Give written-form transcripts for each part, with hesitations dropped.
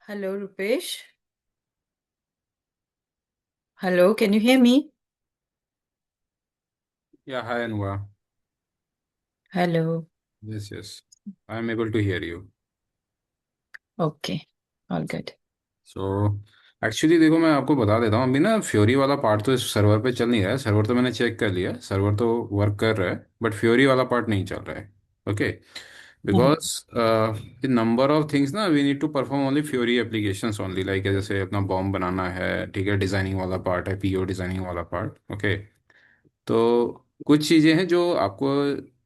Hello, Rupesh. Hello, can you hear me? Yeah, hi Anua. Hello. Yes, yes. I am able to hear you. Okay, all good. So actually देखो, मैं आपको बता देता हूँ। अभी ना फ्योरी वाला पार्ट तो इस सर्वर पे चल नहीं रहा है। सर्वर तो मैंने चेक कर लिया, सर्वर तो वर्क कर रहा है, बट फ्योरी वाला पार्ट नहीं चल रहा है। Okay. Hmm. Because the number of things ना, we need to perform only Fiori applications only, like जैसे अपना बॉम्ब बनाना है, ठीक है, डिजाइनिंग वाला पार्ट है, पीओ डिजाइनिंग वाला पार्ट। ओके। तो कुछ चीज़ें हैं जो आपको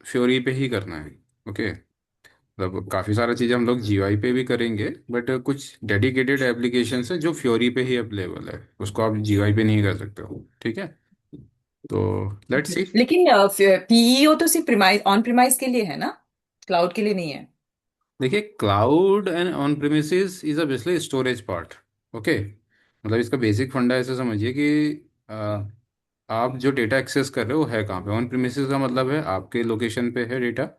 फ्योरी पे ही करना है। ओके। मतलब काफ़ी सारा चीज़ें हम लोग जीयूआई पे भी करेंगे, बट कुछ डेडिकेटेड एप्लीकेशन है जो फ्योरी पे ही अवेलेबल है, उसको आप जीयूआई पे नहीं कर सकते हो। ठीक है। तो लेट्स सी। लेकिन पीईओ तो सिर्फ प्रिमाइस ऑन प्रिमाइस के लिए है ना? क्लाउड के लिए नहीं है। देखिए, cloud and on premises is a basically storage part. Okay. मतलब इसका बेसिक फंडा ऐसे समझिए कि आप जो डेटा एक्सेस कर रहे हो वो है कहाँ पे। ऑन प्रेमिसेस का मतलब है आपके लोकेशन पे है डेटा।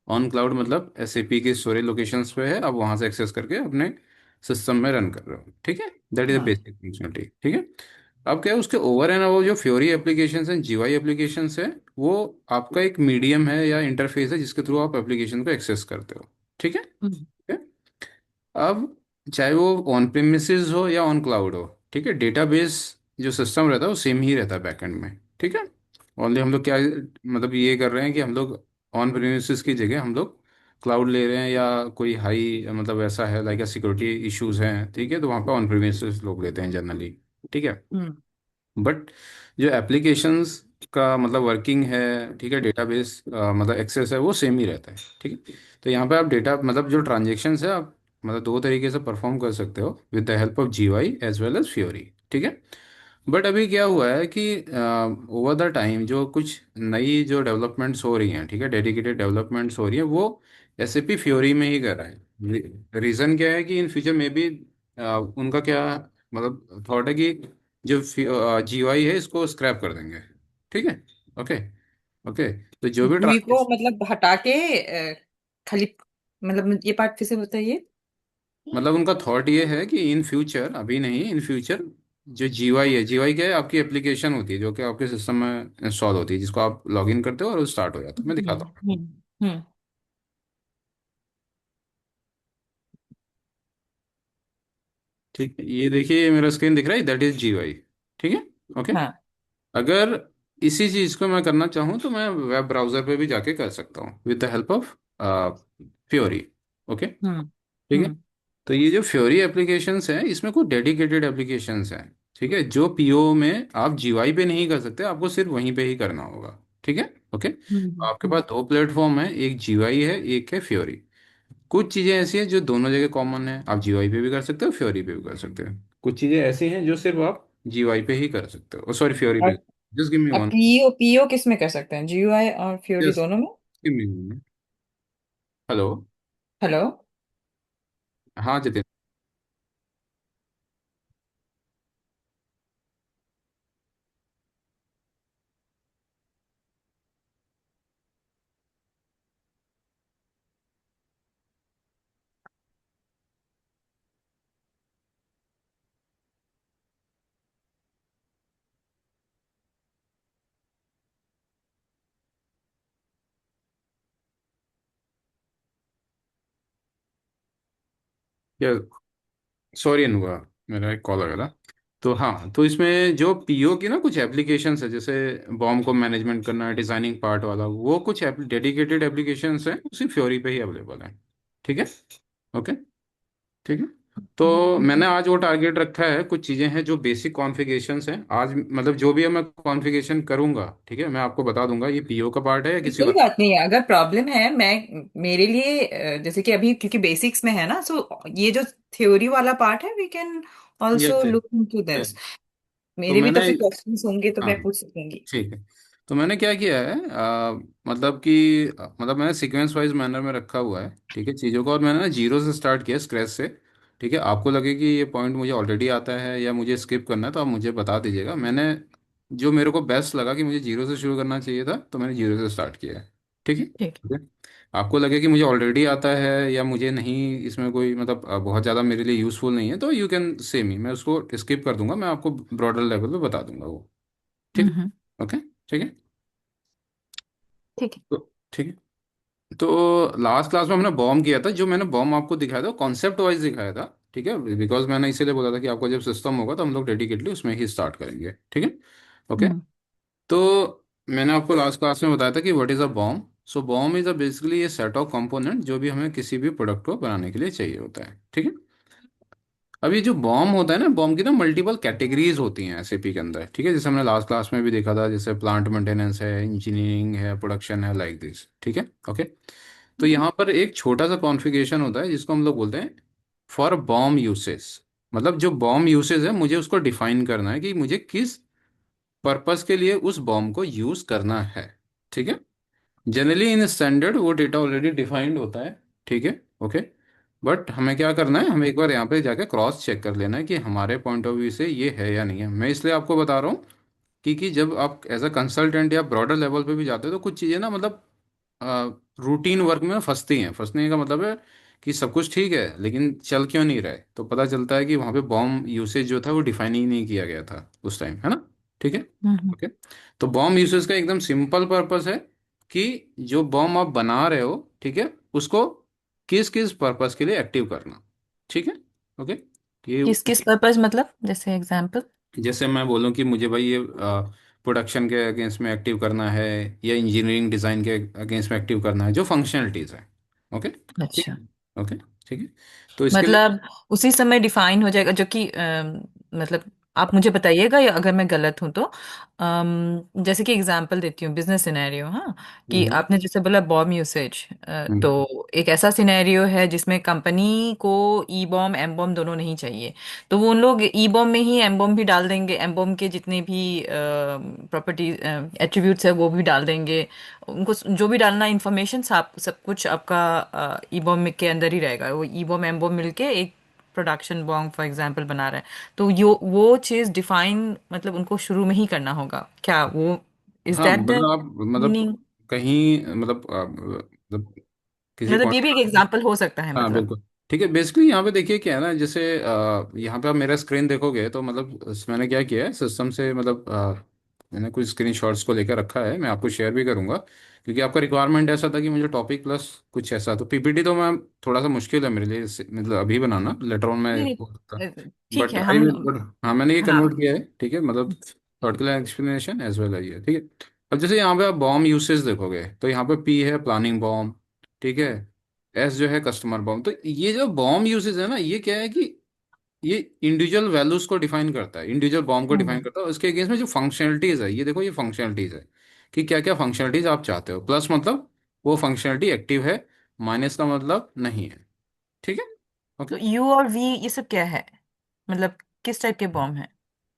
ऑन क्लाउड मतलब एसएपी की स्टोरेज लोकेशंस पे है, आप वहाँ से एक्सेस करके अपने सिस्टम में रन कर रहे हो। ठीक है। दैट इज अ हाँ। Basic functionality. ठीक है। अब क्या है, उसके ओवर एंड अबव जो फ्योरी एप्लीकेशंस हैं, जीयूआई एप्लीकेशंस है, वो आपका एक मीडियम है या इंटरफेस है जिसके थ्रू आप एप्लीकेशन को एक्सेस करते हो। ठीक है। हम्म। ठीक है? अब चाहे वो ऑन प्रेमिसेस हो या ऑन क्लाउड हो, ठीक है, डेटाबेस जो सिस्टम रहता है वो सेम ही रहता है बैकएंड में। ठीक है। ओनली हम लोग क्या मतलब ये कर रहे हैं कि हम लोग ऑन प्रेमिसेस की जगह हम लोग क्लाउड ले रहे हैं, या कोई हाई मतलब ऐसा है लाइक सिक्योरिटी इश्यूज हैं, ठीक है, तो वहाँ पे ऑन प्रेमिसेस लोग लेते हैं जनरली। ठीक है। हम्म। बट जो एप्लीकेशंस का मतलब वर्किंग है, ठीक है, डेटाबेस मतलब एक्सेस है, वो सेम ही रहता है। ठीक है। तो यहाँ पे आप डेटा मतलब जो ट्रांजेक्शन्स है, आप मतलब दो तरीके से परफॉर्म कर सकते हो, with the help of GUI as well as Fiori. ठीक है। बट अभी क्या हुआ है कि ओवर द टाइम जो कुछ नई जो डेवलपमेंट्स हो रही हैं, ठीक है, डेडिकेटेड डेवलपमेंट्स हो रही हैं, वो एसएपी फ्योरी में ही कर रहा है। रीज़न क्या है कि इन फ्यूचर में भी उनका क्या मतलब थॉट है कि जो जीयूआई है इसको स्क्रैप कर देंगे। ठीक है। ओके। ओके। तो जो भी जीवी को ट्रांजेक्शन मतलब हटा के खाली मतलब ये पार्ट फिर से बताइए। मतलब उनका थॉट ये है कि इन फ्यूचर, अभी नहीं, इन फ्यूचर जो जीयूआई है, जीयूआई क्या है, आपकी एप्लीकेशन होती है जो कि आपके सिस्टम में इंस्टॉल होती है, जिसको आप लॉग इन करते हो और वो स्टार्ट हो जाता है। मैं दिखाता हूँ आपको। हम्म। ठीक है, ये देखिए, ये मेरा स्क्रीन दिख रहा है, दैट इज जीयूआई। ठीक है। ओके। हाँ। अगर इसी चीज़ को मैं करना चाहूँ तो मैं वेब ब्राउज़र पे भी जाके कर सकता हूँ with the help of Fiori. Okay. Hmm. ठीक है। हम्म। तो ये जो फ्योरी एप्लीकेशंस हैं, इसमें कुछ डेडिकेटेड एप्लीकेशंस हैं, ठीक है, जो पीओ में आप जीयूआई पे नहीं कर सकते, आपको सिर्फ वहीं पे ही करना होगा। ठीक है। ओके। आपके हम्म। पास दो प्लेटफॉर्म है, एक जीयूआई है, एक है फ्योरी। कुछ चीज़ें ऐसी हैं जो दोनों जगह कॉमन है, आप जीयूआई पे भी कर सकते हो, फ्योरी पे भी कर सकते हो। कुछ चीज़ें ऐसी हैं जो सिर्फ आप जीयूआई पे ही कर सकते हो, सॉरी, फ्योरी पे। और जस्ट गिव मी अब वन। पीईओ पीईओ किस में कर सकते हैं, जीयूआई और फ्यूरी यस, दोनों में? Give me one. Hello. Hello. हाँ जितिन। या सॉरी अनुभा, मेरा एक कॉल आ गया था। तो हाँ, तो इसमें जो पीओ की ना कुछ एप्लीकेशंस है, जैसे बॉम्ब को मैनेजमेंट करना है, डिजाइनिंग पार्ट वाला, वो कुछ डेडिकेटेड एप्लीकेशंस हैं, उसी फ्योरी पे ही अवेलेबल है। ठीक है। ओके। ठीक है। तो मैंने आज वो टारगेट रखा है, कुछ चीज़ें हैं जो बेसिक कॉन्फ़िगरेशंस हैं आज, मतलब जो भी मैं कॉन्फ़िगरेशन करूंगा, ठीक है, मैं आपको बता दूंगा ये पीओ का पार्ट है या किसी कोई और। बात नहीं है, अगर प्रॉब्लम है मैं मेरे लिए जैसे कि अभी क्योंकि बेसिक्स में है ना, सो ये जो थ्योरी वाला पार्ट है we can yes. Also look into this. तो मेरे भी तो मैंने, फिर क्वेश्चंस होंगे तो हाँ, मैं पूछ सकूंगी। ठीक है। तो मैंने क्या किया है, मतलब कि मतलब मैंने सीक्वेंस वाइज मैनर में रखा हुआ है, ठीक है, चीज़ों को, और मैंने ना जीरो से स्टार्ट किया, स्क्रैच से। ठीक है। आपको लगे कि ये पॉइंट मुझे ऑलरेडी आता है या मुझे स्किप करना है तो आप मुझे बता दीजिएगा। मैंने जो मेरे को बेस्ट लगा कि मुझे जीरो से शुरू करना चाहिए था, तो मैंने जीरो से स्टार्ट किया है। ठीक है। ठीक। ठीक है। आपको लगे कि मुझे ऑलरेडी आता है या मुझे नहीं, इसमें कोई मतलब बहुत ज़्यादा मेरे लिए यूज़फुल नहीं है, तो यू कैन से मी, मैं उसको स्किप कर दूंगा, मैं आपको ब्रॉडर लेवल पे बता दूंगा वो। ठीक है। हम्म। ओके। ठीक है। ठीक है। तो ठीक है। तो लास्ट क्लास में हमने बॉम्ब किया था, जो मैंने बॉम्ब आपको दिखाया था कॉन्सेप्ट वाइज दिखाया था। ठीक है, बिकॉज मैंने इसीलिए बोला था कि आपको जब सिस्टम होगा तो हम लोग डेडिकेटली उसमें ही स्टार्ट करेंगे। ठीक है। ओके। हम्म। तो मैंने आपको लास्ट क्लास में बताया था कि what is a bomb. So bomb is a basically ये सेट ऑफ कंपोनेंट जो भी हमें किसी भी प्रोडक्ट को बनाने के लिए चाहिए होता है। ठीक है। अब ये जो बॉम्ब होता है ना, बॉम्ब की ना मल्टीपल कैटेगरीज होती हैं एसएपी के अंदर। ठीक है, जैसे हमने लास्ट क्लास में भी देखा था, जैसे प्लांट मेंटेनेंस है, इंजीनियरिंग है, प्रोडक्शन है, लाइक दिस। ठीक है। ओके। तो हम्म। यहाँ पर एक छोटा सा कॉन्फ़िगरेशन होता है जिसको हम लोग बोलते हैं फॉर बॉम्ब यूसेज। मतलब जो बॉम्ब यूसेज है, मुझे उसको डिफाइन करना है कि मुझे किस पर्पस के लिए उस बॉम्ब को यूज करना है। ठीक है। जनरली इन स्टैंडर्ड वो डेटा ऑलरेडी डिफाइंड होता है। ठीक है। ओके। बट हमें क्या करना है, हमें एक बार यहाँ पे जाके क्रॉस चेक कर लेना है कि हमारे पॉइंट ऑफ व्यू से ये है या नहीं है। मैं इसलिए आपको बता रहा हूँ क्योंकि जब आप एज अ कंसल्टेंट या ब्रॉडर लेवल पे भी जाते हो तो कुछ चीज़ें ना मतलब रूटीन वर्क में फंसती हैं। फंसने का मतलब है कि सब कुछ ठीक है लेकिन चल क्यों नहीं रहा है, तो पता चलता है कि वहाँ पे बॉम्ब यूसेज जो था वो डिफाइन ही नहीं किया गया था उस टाइम, है ना। ठीक है। हम्म। ओके। तो बॉम्ब यूसेज का एकदम सिंपल पर्पस है कि जो बॉम्ब आप बना रहे हो, ठीक है, उसको किस किस पर्पस के लिए एक्टिव करना। ठीक है। ओके। ये किस किस पर्पस, मतलब जैसे एग्जांपल? जैसे मैं बोलूँ कि मुझे भाई ये प्रोडक्शन के अगेंस्ट में एक्टिव करना है या इंजीनियरिंग डिज़ाइन के अगेंस्ट में एक्टिव करना है, जो फंक्शनलिटीज़ है। ओके। ठीक अच्छा। है। ओके। ठीक है। तो इसके लिए मतलब उसी समय डिफाइन हो जाएगा, जो कि मतलब आप मुझे बताइएगा या अगर मैं गलत हूं तो। जैसे कि एग्जांपल देती हूँ, बिजनेस सिनेरियो, हाँ। कि हम्म आपने जैसे बोला बॉम्ब यूसेज, हम्म तो एक ऐसा सिनेरियो है जिसमें कंपनी को ई बॉम्ब एम बॉम्ब दोनों नहीं चाहिए। तो वो उन लोग ई बॉम्ब में ही एम बॉम्ब भी डाल देंगे, एम बॉम्ब के जितने भी प्रॉपर्टी एट्रीब्यूट्स है वो भी डाल देंगे। उनको जो भी डालना इंफॉर्मेशन सब कुछ आपका ई बॉम्ब के अंदर ही रहेगा। वो ई बॉम्ब एम बॉम्ब मिलके एक प्रोडक्शन बॉम्ब फॉर एग्जांपल बना रहे हैं। तो यो वो चीज़ डिफाइन, मतलब उनको शुरू में ही करना होगा क्या वो? इज हाँ, दैट द मतलब आप मतलब मीनिंग? कहीं मतलब किसी मतलब ये भी एक कॉन्टेक्स्ट। एग्जांपल हो सकता है, हाँ मतलब। बिल्कुल। ठीक है, बेसिकली यहाँ पे देखिए क्या है ना, जैसे यहाँ पे आप मेरा स्क्रीन देखोगे तो मतलब मैंने क्या किया है सिस्टम से, मतलब मैंने कुछ स्क्रीन शॉट्स को लेकर रखा है, मैं आपको शेयर भी करूंगा क्योंकि आपका रिक्वायरमेंट ऐसा था कि मुझे टॉपिक प्लस कुछ ऐसा। तो पीपीटी तो मैं थोड़ा सा मुश्किल है मेरे लिए मतलब अभी बनाना, लेटर ऑन मैं नहीं हो सकता। नहीं, ठीक बट है आई हम। विल, बट हाँ मैंने ये हाँ। कन्वर्ट किया है। ठीक है, मतलब थॉट एक्सप्लेनेशन एज वेल है। ठीक है। अब जैसे यहाँ पे आप बॉम्ब यूसेज देखोगे तो यहाँ पे पी है प्लानिंग बॉम्ब। ठीक है। एस जो है कस्टमर बॉम्ब। तो ये जो बॉम्ब यूसेज है ना, ये क्या है कि ये इंडिविजुअल वैल्यूज को डिफाइन करता है, इंडिविजुअल बॉम्ब को डिफाइन हम्म। करता है। और इसके अगेंस्ट में जो फंक्शनलिटीज है, ये देखो ये फंक्शनलिटीज है कि क्या क्या फंक्शनलिटीज आप चाहते हो। प्लस मतलब वो फंक्शनलिटी एक्टिव है, माइनस का मतलब नहीं है। ठीक है। ओके। तो यू और वी ये सब क्या है, मतलब किस टाइप के बॉम्ब है?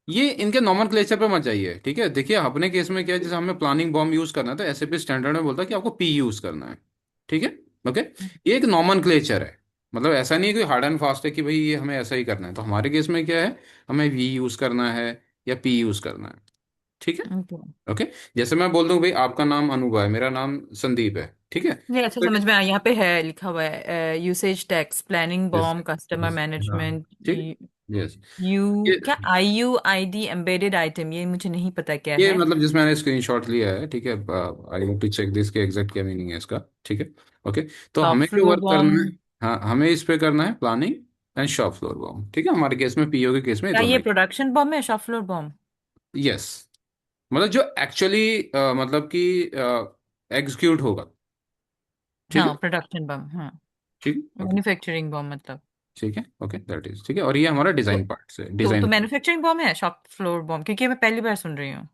ये इनके नॉमनक्लेचर पे मत जाइए। ठीक है, देखिए अपने केस में क्या है, जैसे हमें प्लानिंग बॉम्ब यूज करना था, एसएपी स्टैंडर्ड में बोलता है कि आपको पी यूज करना है। ठीक है। ओके। ये एक नॉमनक्लेचर है, मतलब ऐसा नहीं है कि हार्ड एंड फास्ट है कि भाई ये हमें ऐसा ही करना है। तो हमारे केस में क्या है, हमें वी यूज करना है या पी यूज करना है। ठीक है। ओके। ओके। जैसे मैं बोल दूं भाई आपका नाम अनुभव है, मेरा नाम संदीप है। ठीक है। ये अच्छा समझ में आया, यहाँ पे है लिखा हुआ है usage tax planning yes. BOM customer yes. हाँ। मैनेजमेंट। ठीक। यस। यू क्या I U I D embedded item, ये मुझे नहीं पता क्या ये है। मतलब जिसमें मैंने स्क्रीनशॉट लिया है। ठीक है। I want to check this के एग्जैक्ट क्या मीनिंग है इसका। ठीक है। ओके। तो टॉप हमें जो फ्लोर वर्क करना है, बॉम्ब। हाँ हमें इस पे करना है planning and shop floor warm. ठीक है, हमारे केस में पीओ के केस में ये क्या दोनों ये ही। प्रोडक्शन बॉम्ब है, शॉप फ्लोर बॉम्ब? यस। मतलब जो एक्चुअली मतलब कि एग्जीक्यूट होगा। ठीक है। हाँ प्रोडक्शन बॉम्ब, हाँ। ठीक है। ओके। मैन्युफैक्चरिंग बॉम्ब मतलब। ठीक है। ओके, दैट इज ठीक है। और ये हमारा तो डिजाइन पार्ट से तो डिजाइन। मैन्युफैक्चरिंग बॉम्ब है शॉप फ्लोर बॉम्ब, क्योंकि मैं पहली बार सुन रही हूँ।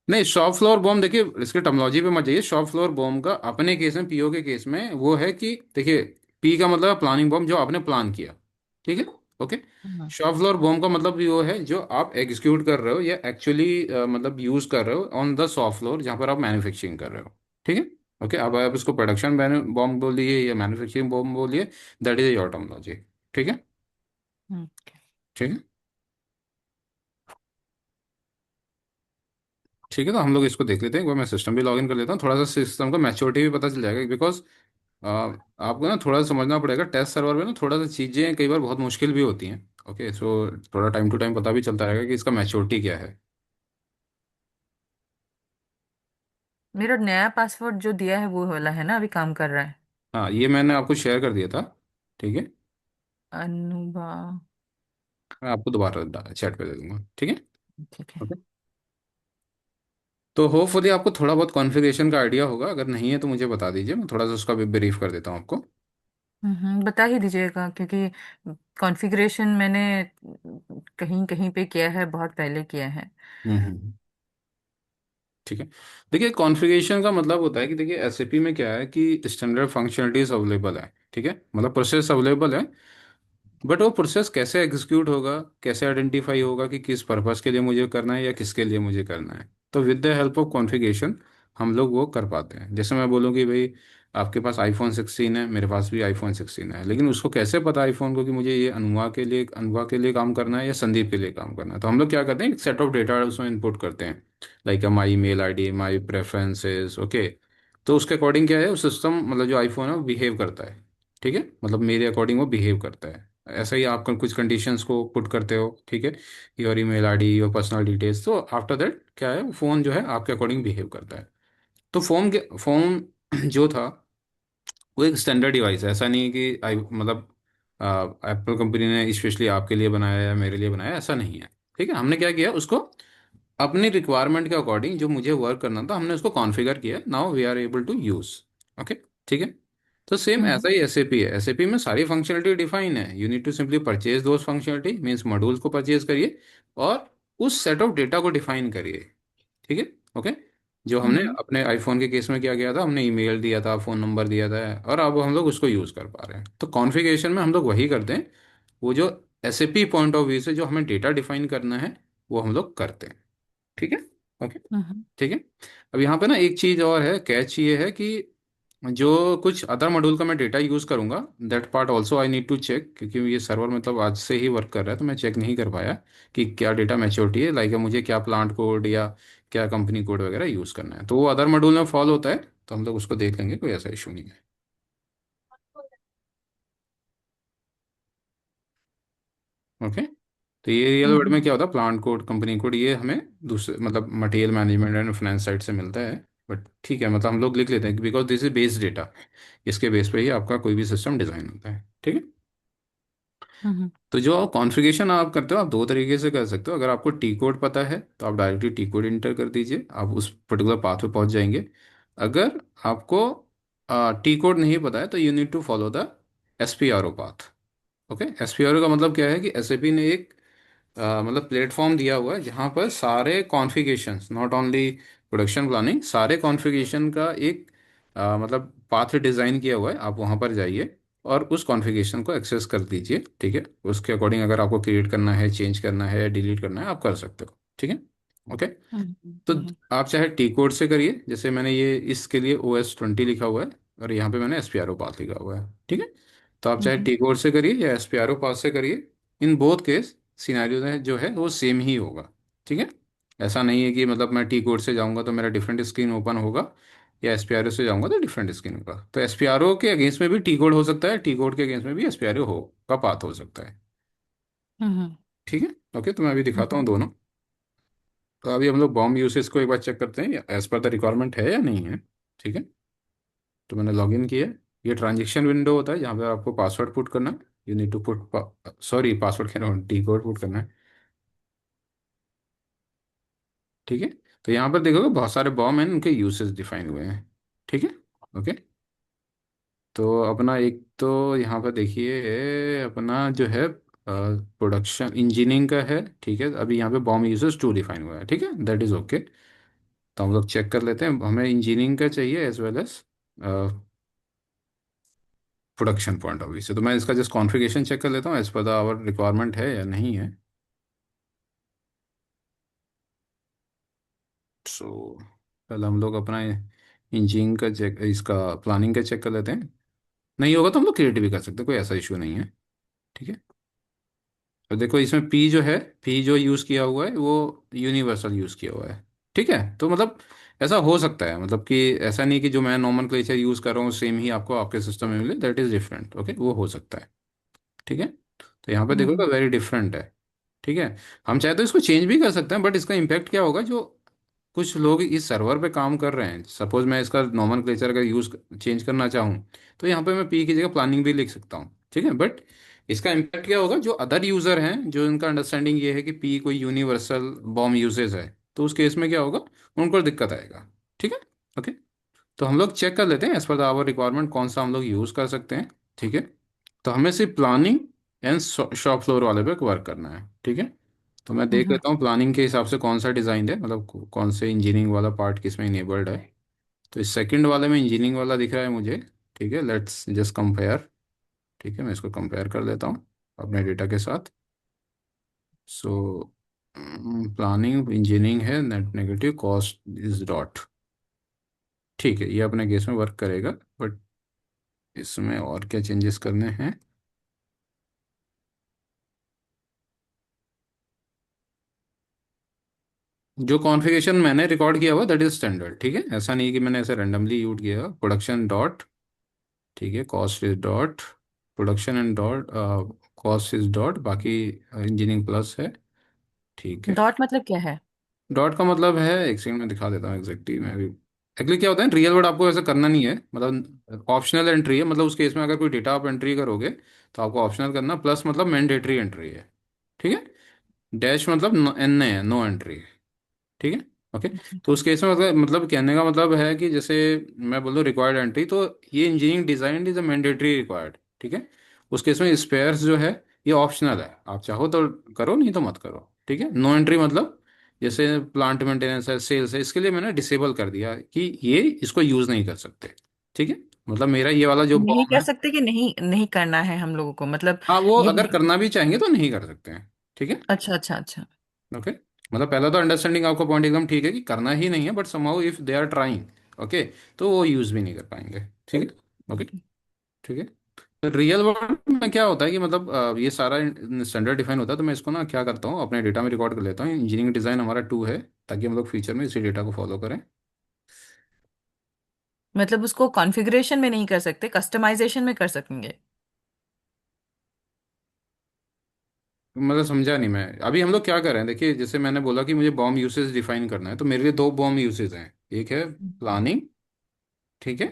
नहीं, शॉप फ्लोर बॉम्ब देखिए इसके टर्मिनोलॉजी पे मत जाइए। शॉप फ्लोर बॉम्ब का अपने केस में, पीओ के केस में वो है कि देखिए, पी का मतलब है प्लानिंग बॉम्ब, जो आपने प्लान किया। ठीक है। ओके। हम्म। शॉप फ्लोर बॉम्ब का मतलब भी वो है जो आप एग्जीक्यूट कर रहे हो या एक्चुअली मतलब यूज कर रहे हो ऑन द शॉप फ्लोर जहाँ पर आप मैन्युफैक्चरिंग कर रहे हो। ठीक है। ओके, अब आप इसको प्रोडक्शन बॉम्ब बोलिए या मैन्युफैक्चरिंग बॉम्ब बोलिए, दैट इज योर टर्मिनोलॉजी। ठीक है। हम्म। ठीक है। ठीक है, तो हम लोग इसको देख लेते हैं। एक बार मैं सिस्टम भी लॉग इन कर लेता हूँ, थोड़ा सा सिस्टम का मैच्योरिटी भी पता चल जाएगा बिकॉज आपको ना थोड़ा समझना पड़ेगा, टेस्ट सर्वर में ना थोड़ा सा चीज़ें कई बार बहुत मुश्किल भी होती हैं। ओके, सो थोड़ा टाइम टू टाइम पता भी चलता रहेगा कि इसका मैच्योरिटी क्या है। मेरा नया पासवर्ड जो दिया है वो वाला है ना, अभी काम कर रहा है। हाँ, ये मैंने आपको शेयर कर दिया था। ठीक है, अनुभा। मैं आपको दोबारा चैट पे दे दूंगा, ठीक है। ठीक है। ओके, तो होपफुली आपको थोड़ा बहुत कॉन्फ़िगरेशन का आइडिया होगा, अगर नहीं है तो मुझे बता दीजिए, मैं थोड़ा सा उसका भी ब्रीफ कर देता हूँ आपको। बता ही दीजिएगा, क्योंकि कॉन्फ़िगरेशन मैंने कहीं कहीं पे किया है, बहुत पहले किया है। हम्म। ठीक है, देखिए कॉन्फ़िगरेशन का मतलब होता है कि देखिए एसएपी में क्या है कि स्टैंडर्ड फंक्शनलिटीज अवेलेबल है, ठीक है, मतलब प्रोसेस अवेलेबल है। बट वो प्रोसेस कैसे एग्जीक्यूट होगा, कैसे आइडेंटिफाई होगा कि किस पर्पस के लिए मुझे करना है या किसके लिए मुझे करना है, तो with the help of configuration हम लोग वो कर पाते हैं। जैसे मैं बोलूँ कि भाई आपके पास iPhone 16 है, मेरे पास भी iPhone 16 है, लेकिन उसको कैसे पता आईफोन को कि मुझे ये अनुवा के लिए काम करना है या संदीप के लिए काम करना है, तो हम लोग क्या करते हैं, एक सेट ऑफ डेटा उसमें इनपुट करते हैं, like my email ID, my preferences. Okay, तो उसके अकॉर्डिंग क्या है, वो सिस्टम मतलब जो आईफोन है वो बिहेव करता है। ठीक है, मतलब मेरे अकॉर्डिंग वो बिहेव करता है। ऐसा ही आप कुछ कंडीशंस को पुट करते हो, ठीक है, your email ID, your personal details, तो आफ्टर दैट क्या है, फ़ोन जो है आपके अकॉर्डिंग बिहेव करता है। तो फ़ोन जो था वो एक स्टैंडर्ड डिवाइस है, ऐसा नहीं है कि आई मतलब एप्पल कंपनी ने स्पेशली आपके लिए बनाया है या मेरे लिए बनाया है, ऐसा नहीं है। ठीक है, हमने क्या किया, उसको अपनी रिक्वायरमेंट के अकॉर्डिंग जो मुझे वर्क करना था हमने उसको कॉन्फ़िगर किया, now we are able to use. Okay, ठीक है। तो सेम हम्म ऐसा ही एसएपी है, एसएपी में सारी फंक्शनलिटी डिफाइन है, you need to simply purchase those functionality, means modules को परचेज करिए और उस सेट ऑफ डेटा को डिफाइन करिए। ठीक है, ओके। जो हमने हम्म अपने आईफोन के केस में क्या किया था, हमने ईमेल दिया था, फ़ोन नंबर दिया था, और अब हम लोग उसको यूज़ कर पा रहे हैं। तो कॉन्फ़िगरेशन में हम लोग वही करते हैं, वो जो एसएपी पॉइंट ऑफ व्यू से जो हमें डेटा डिफाइन करना है वो हम लोग करते हैं। ठीक है, ओके, हम्म ठीक है। अब यहाँ पे ना एक चीज़ और है, कैच ये है कि जो कुछ अदर मॉड्यूल का मैं डेटा यूज़ करूँगा, that part also I need to check, क्योंकि ये सर्वर मतलब आज से ही वर्क कर रहा है, तो मैं चेक नहीं कर पाया कि क्या डेटा मैच्योरिटी है, लाइक मुझे क्या प्लांट कोड या क्या कंपनी कोड वगैरह यूज़ करना है, तो वो अदर मॉड्यूल में फॉलो होता है, तो हम लोग उसको देख लेंगे, कोई ऐसा इशू नहीं है। ओके, तो ये रियल वर्ल्ड में हम्म क्या होता है, प्लांट कोड, कंपनी कोड, ये हमें दूसरे मतलब material management and finance side से मिलता है। बट ठीक है, मतलब हम लोग लिख लेते हैं because this is based data, इसके बेस पे ही आपका कोई भी सिस्टम डिज़ाइन होता है। ठीक है, हम्म तो जो कॉन्फ़िगरेशन आप करते हो, आप दो तरीके से कर सकते हो। अगर आपको टी कोड पता है तो आप डायरेक्टली टी कोड इंटर कर दीजिए, आप उस पर्टिकुलर पाथ पे पहुंच जाएंगे। अगर आपको टी कोड नहीं पता है तो you need to follow the S P R O path. Okay, S P R O का मतलब क्या है कि एस ए पी ने एक मतलब प्लेटफॉर्म दिया हुआ है जहाँ पर सारे configurations, not only production planning, सारे कॉन्फ़िगरेशन का एक मतलब पाथ डिज़ाइन किया हुआ है। आप वहाँ पर जाइए और उस कॉन्फ़िगरेशन को एक्सेस कर दीजिए। ठीक है, उसके अकॉर्डिंग अगर आपको क्रिएट करना है, चेंज करना है, डिलीट करना है, आप कर सकते हो। ठीक है, ओके। तो हम्म आप चाहे टी कोड से करिए, जैसे मैंने ये इसके लिए OS 20 लिखा हुआ है और यहाँ पे मैंने S P R O path लिखा हुआ है। ठीक है, तो आप चाहे हम्म टी कोड से करिए या S P R O path से करिए, इन बोथ केस सिनेरियो में जो है वो सेम ही होगा। ठीक है, ऐसा नहीं है कि मतलब मैं टी कोड से जाऊंगा तो मेरा डिफरेंट स्क्रीन ओपन होगा या एस पी आर ओ से जाऊंगा तो डिफरेंट स्क्रीन होगा। तो एस पी आर ओ के अगेंस्ट में भी टी कोड हो सकता है, टी कोड के अगेंस्ट में भी एस पी आर ओ हो का पाथ हो सकता है। हम्म ठीक है, ओके, तो मैं अभी दिखाता हूँ हम्म दोनों। तो अभी हम लोग बॉम्ब यूसेज को एक बार चेक करते हैं एज पर द रिक्वायरमेंट है या नहीं है। ठीक है, तो मैंने लॉग इन किया है। ये ट्रांजेक्शन विंडो होता है जहाँ पे आपको पासवर्ड पुट करना है, you need to put, sorry password कह रहा हूँ, टी कोड पुट करना है। ठीक है, तो यहाँ पर देखोगे बहुत सारे बॉम्ब हैं, उनके यूसेज डिफाइन हुए हैं। ठीक है, ओके। तो अपना एक तो यहाँ पर देखिए अपना जो है प्रोडक्शन इंजीनियरिंग का है। ठीक है, अभी यहाँ पे बॉम्ब यूसेज 2 डिफाइन हुआ है, ठीक है, दैट इज ओके। तो हम लोग चेक कर लेते हैं, हमें इंजीनियरिंग का चाहिए as well as production point of view से। तो मैं इसका जस्ट कॉन्फ़िगरेशन चेक कर लेता हूँ, as per the our requirement है या नहीं है। सो पहले हम लोग अपना इंजीनियरिंग का चेक, इसका प्लानिंग का चेक कर लेते हैं। नहीं होगा तो हम लोग क्रिएटिव भी कर सकते हैं, कोई ऐसा इशू नहीं है। ठीक है, तो देखो इसमें पी जो है, पी जो यूज़ किया हुआ है वो यूनिवर्सल यूज़ किया हुआ है। ठीक है, तो मतलब ऐसा हो सकता है, मतलब कि ऐसा नहीं कि जो मैं नॉमनक्लेचर यूज़ कर रहा हूँ सेम ही आपको आपके सिस्टम में मिले, दैट इज़ डिफरेंट। ओके, वो हो सकता है। ठीक है, तो यहाँ पे देखो हम्म तो वेरी डिफरेंट है। ठीक है, हम चाहे तो इसको चेंज भी कर सकते हैं, बट इसका इम्पैक्ट क्या होगा, जो कुछ लोग इस सर्वर पे काम कर रहे हैं, सपोज मैं इसका नॉमनक्लेचर का यूज़ चेंज करना चाहूँ, तो यहाँ पे मैं पी की जगह प्लानिंग भी लिख सकता हूँ। ठीक है, बट इसका इम्पैक्ट क्या होगा, जो अदर यूज़र हैं, जो इनका अंडरस्टैंडिंग ये है कि पी कोई यूनिवर्सल बॉम्ब यूजेज है, तो उस केस में क्या होगा, उनको दिक्कत आएगा। ठीक है। ओके, तो हम लोग चेक कर लेते हैं एज पर आवर रिक्वायरमेंट कौन सा हम लोग यूज़ कर सकते हैं। ठीक है, तो हमें सिर्फ प्लानिंग एंड शॉप फ्लोर वाले पे वर्क करना है। ठीक है, तो मैं देख हम्म। लेता हूँ प्लानिंग के हिसाब से कौन सा डिज़ाइन है, मतलब कौन से इंजीनियरिंग वाला पार्ट किस में इनेबल्ड है। तो इस सेकंड वाले में इंजीनियरिंग वाला दिख रहा है मुझे। ठीक है, लेट्स जस्ट कंपेयर। ठीक है, मैं इसको कंपेयर कर लेता हूँ अपने डेटा के साथ। सो प्लानिंग इंजीनियरिंग है, net negative cost is dot. ठीक है, ये अपने केस में वर्क करेगा, बट इसमें और क्या चेंजेस करने हैं। जो कॉन्फ़िगरेशन मैंने रिकॉर्ड किया हुआ दैट इज स्टैंडर्ड। ठीक है, ऐसा नहीं कि मैंने ऐसे रैंडमली यूज किया। प्रोडक्शन डॉट, ठीक है, cost is dot, production and dot, cost is dot, बाकी इंजीनियरिंग प्लस है। ठीक है, डॉट मतलब क्या है? डॉट का मतलब है, एक सेकंड में दिखा देता हूँ एग्जैक्टली मैं भी। एक्चुअली क्या होता है, रियल वर्ड आपको ऐसा करना नहीं है, मतलब ऑप्शनल एंट्री है, मतलब उस केस में अगर कोई डेटा आप एंट्री करोगे तो आपको ऑप्शनल करना, प्लस मतलब मैंडेटरी एंट्री है। ठीक है, डैश मतलब एन है, नो एंट्री। ठीक है। ओके, अच्छा। तो उस केस में मतलब कहने का मतलब है कि जैसे मैं बोल दूँ रिक्वायर्ड एंट्री, तो ये engineering design is a mandatory required. ठीक है, उस केस में स्पेयर्स जो है ये ऑप्शनल है, आप चाहो तो करो, नहीं तो मत करो। ठीक है, नो एंट्री मतलब जैसे प्लांट मेंटेनेंस है, सेल्स है, इसके लिए मैंने डिसेबल कर दिया कि ये इसको यूज नहीं कर सकते। ठीक है, मतलब मेरा ये वाला जो नहीं बॉम कर है, सकते कि नहीं नहीं करना है हम लोगों को, मतलब हाँ वो ये अगर करना भी चाहेंगे तो नहीं कर सकते हैं। ठीक है। अच्छा अच्छा अच्छा। ओके, मतलब पहला तो अंडरस्टैंडिंग आपका पॉइंट एकदम ठीक है कि करना ही नहीं है, but somehow if they are trying, okay, तो वो यूज भी नहीं कर पाएंगे। ठीक है। ओके, ठीक है, तो रियल वर्ल्ड में क्या होता है कि मतलब ये सारा स्टैंडर्ड डिफाइन होता है, तो मैं इसको ना क्या करता हूँ अपने डेटा में रिकॉर्ड कर लेता हूँ। इंजीनियरिंग डिजाइन हमारा 2 है, ताकि हम लोग फ्यूचर में इसी डेटा को फॉलो करें। मतलब उसको कॉन्फ़िगरेशन में नहीं कर सकते, कस्टमाइजेशन में कर सकेंगे? मतलब समझा नहीं मैं, अभी हम लोग क्या कर रहे हैं, देखिए जैसे मैंने बोला कि मुझे बॉम्ब यूसेज डिफाइन करना है, तो मेरे लिए 2 बॉम्ब यूसेज हैं। एक है प्लानिंग, ठीक है,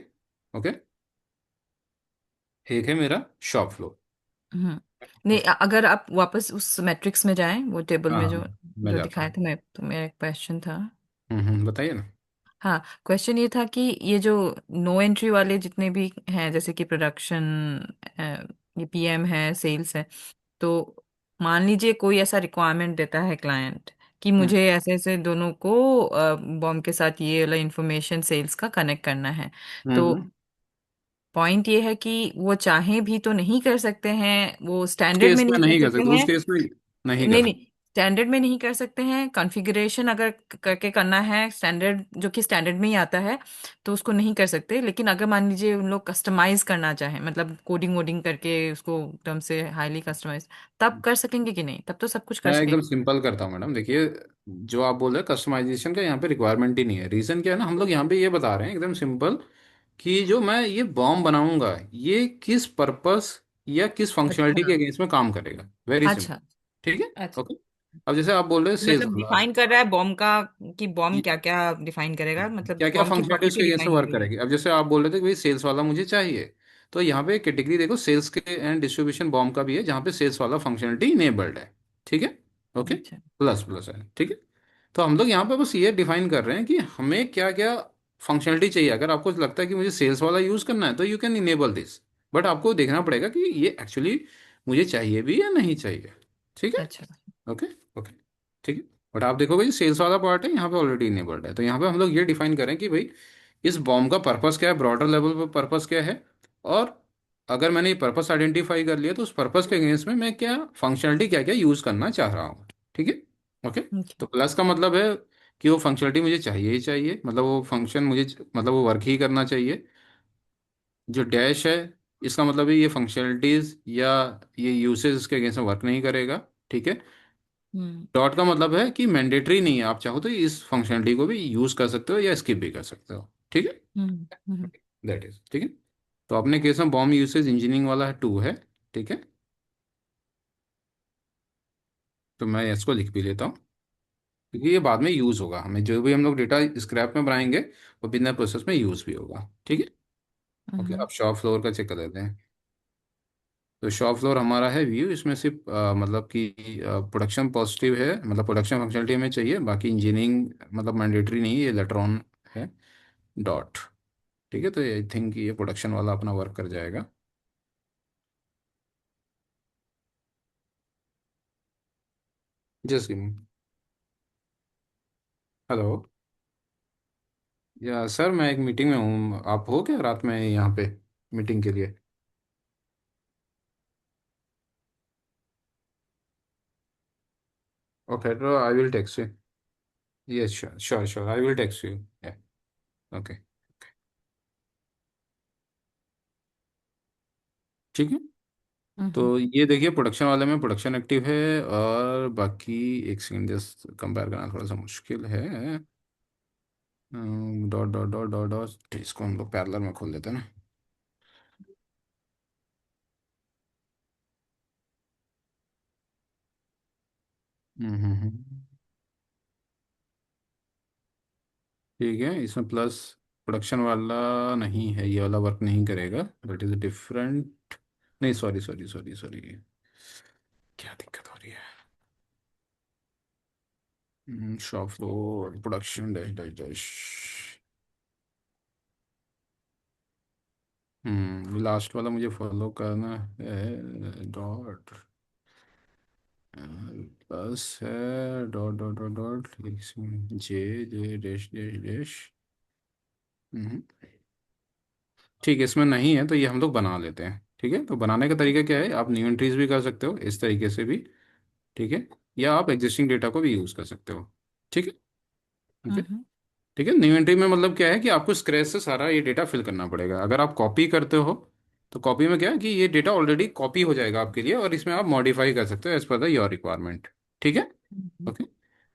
ओके, एक है मेरा शॉप फ्लोर। हम्म। नहीं, अगर आप वापस उस मैट्रिक्स में जाएं, वो टेबल हाँ में हाँ, जो मैं जो जाता दिखाया हूँ। था, मैं तो मेरा एक क्वेश्चन था। बताइए ना। हाँ, क्वेश्चन ये था कि ये जो नो एंट्री वाले जितने भी हैं, जैसे कि प्रोडक्शन, ये पीएम है, सेल्स है, तो मान लीजिए कोई ऐसा रिक्वायरमेंट देता है क्लाइंट कि हम्म मुझे ऐसे ऐसे दोनों को बॉम्ब के साथ ये वाला इंफॉर्मेशन सेल्स का कनेक्ट करना है। तो हम्म। पॉइंट ये है कि वो चाहें भी तो नहीं कर सकते हैं, वो उस स्टैंडर्ड केस में में नहीं कर नहीं कर सकते सकते, उस हैं। केस में नहीं कर नहीं नहीं, सकते। स्टैंडर्ड में नहीं कर सकते हैं। कॉन्फ़िगरेशन अगर करके करना है स्टैंडर्ड, जो कि स्टैंडर्ड में ही आता है, तो उसको नहीं कर सकते। लेकिन अगर मान लीजिए उन लोग कस्टमाइज करना चाहें, मतलब कोडिंग वोडिंग करके उसको एकदम से हाईली कस्टमाइज, तब कर सकेंगे कि नहीं? तब तो सब कुछ कर मैं एकदम सकेंगे। सिंपल करता हूँ मैडम, देखिए जो आप बोल रहे हैं कस्टमाइजेशन का यहाँ पे रिक्वायरमेंट ही नहीं है। रीज़न क्या है ना, हम लोग यहाँ पे ये बता रहे हैं एकदम सिंपल कि जो मैं ये बॉम्ब बनाऊंगा ये किस पर्पस या किस फंक्शनलिटी के अच्छा अगेंस्ट में काम करेगा, वेरी सिंपल। अच्छा ठीक है। अच्छा। ओके, अब जैसे आप बोल रहे हैं सेल्स मतलब वाला, डिफाइन कर रहा है बॉम्ब का, कि बॉम्ब क्या क्या डिफाइन करेगा, मतलब क्या क्या बॉम्ब की फंक्शनलिटी उसके प्रॉपर्टी अगेंस्ट में डिफाइन वर्क करेगा। करेगी। अब जैसे आप बोल रहे थे कि भाई सेल्स वाला मुझे चाहिए, तो यहाँ पे कैटेगरी देखो, सेल्स के एंड डिस्ट्रीब्यूशन बॉम्ब का भी है, जहाँ पे सेल्स वाला फंक्शनलिटी इनेबल्ड है। ठीक है। ओके, अच्छा प्लस प्लस है। ठीक है, तो हम लोग यहाँ पे बस ये डिफाइन कर रहे हैं कि हमें क्या क्या फंक्शनलिटी चाहिए। अगर आपको लगता है कि मुझे सेल्स वाला यूज़ करना है तो you can enable this, but आपको देखना पड़ेगा कि ये एक्चुअली मुझे चाहिए भी या नहीं चाहिए। ठीक है। अच्छा। ओके, ओके, ठीक है, बट आप देखोगे जो सेल्स वाला पार्ट है यहाँ पे ऑलरेडी इनेबल्ड है, तो यहाँ पे हम लोग ये डिफाइन करें कि भाई इस बॉम्ब का पर्पस क्या है, ब्रॉडर लेवल पे पर्पस क्या है, और अगर मैंने ये पर्पस आइडेंटिफाई कर लिया तो उस पर्पस के अगेंस्ट में मैं क्या फंक्शनलिटी क्या क्या यूज़ करना चाह रहा हूँ। ठीक है। ओके, अच्छा तो प्लस का मतलब है कि वो फंक्शनलिटी मुझे चाहिए ही चाहिए, मतलब वो फंक्शन मुझे, मतलब वो वर्क ही करना चाहिए। जो डैश है इसका मतलब है ये फंक्शनलिटीज या ये यूसेज के अगेंस्ट में वर्क नहीं करेगा। ठीक है, हम्म डॉट का मतलब है कि मैंडेटरी नहीं है, आप चाहो तो इस फंक्शनलिटी को भी यूज कर सकते हो या स्किप भी कर सकते हो, ठीक है। हम्म हम्म दैट इज ठीक है। तो अपने केस में बॉम्ब यूसेज इंजीनियरिंग वाला है 2 है, ठीक है। तो मैं इसको लिख भी लेता हूँ, क्योंकि ये बाद में यूज होगा, हमें जो भी हम लोग डेटा स्क्रैप में बनाएंगे वो बिना प्रोसेस में यूज भी होगा, ठीक है। ओके, हम्म अब शॉप फ्लोर का चेक कर लेते हैं। तो शॉप फ्लोर हमारा है व्यू, इसमें सिर्फ मतलब कि प्रोडक्शन पॉजिटिव है, मतलब प्रोडक्शन फंक्शनलिटी हमें चाहिए, बाकी इंजीनियरिंग मतलब मैंडेटरी नहीं है, ये लेटर ऑन है। डॉट, ठीक है। तो आई थिंक ये प्रोडक्शन वाला अपना वर्क कर जाएगा। Just give me. हेलो। या सर, मैं एक मीटिंग में हूँ, आप हो क्या रात में यहाँ पे मीटिंग के लिए? ओके, तो I will text you. Yes, sure sure sure, I will text you. Okay, ठीक है। हम्म तो ये देखिए, प्रोडक्शन वाले में प्रोडक्शन एक्टिव है, और बाकी एक सेकंड, जस्ट कंपेयर करना थोड़ा सा मुश्किल है। Dot dot dot dot dot, इसको हम लोग पैरेलल में खोल देते हैं ना। ठीक है, इसमें प्लस प्रोडक्शन वाला नहीं है, ये वाला वर्क नहीं करेगा, दैट इज डिफरेंट। नहीं, सॉरी सॉरी सॉरी सॉरी, क्या दिक्कत हो रही है? Shop floor production dash dash dash. Last वाला मुझे फॉलो करना है, डॉट प्लस है, डॉट डॉट डॉट डॉट, जे जे डैश डैश डैश। हम्म, ठीक है, इसमें नहीं है तो ये हम लोग बना लेते हैं, ठीक है। तो बनाने का तरीका क्या है, आप न्यू एंट्रीज भी कर सकते हो इस तरीके से भी, ठीक है, या आप एग्जिस्टिंग डेटा को भी यूज़ कर सकते हो, ठीक है। ओके, हम्म ठीक है। न्यू एंट्री में मतलब क्या है कि आपको स्क्रैच से सारा ये डेटा फिल करना पड़ेगा। अगर आप कॉपी करते हो तो कॉपी में क्या है कि ये डेटा ऑलरेडी कॉपी हो जाएगा आपके लिए, और इसमें आप मॉडिफाई कर सकते हो as per the your requirement, ठीक है। ओके,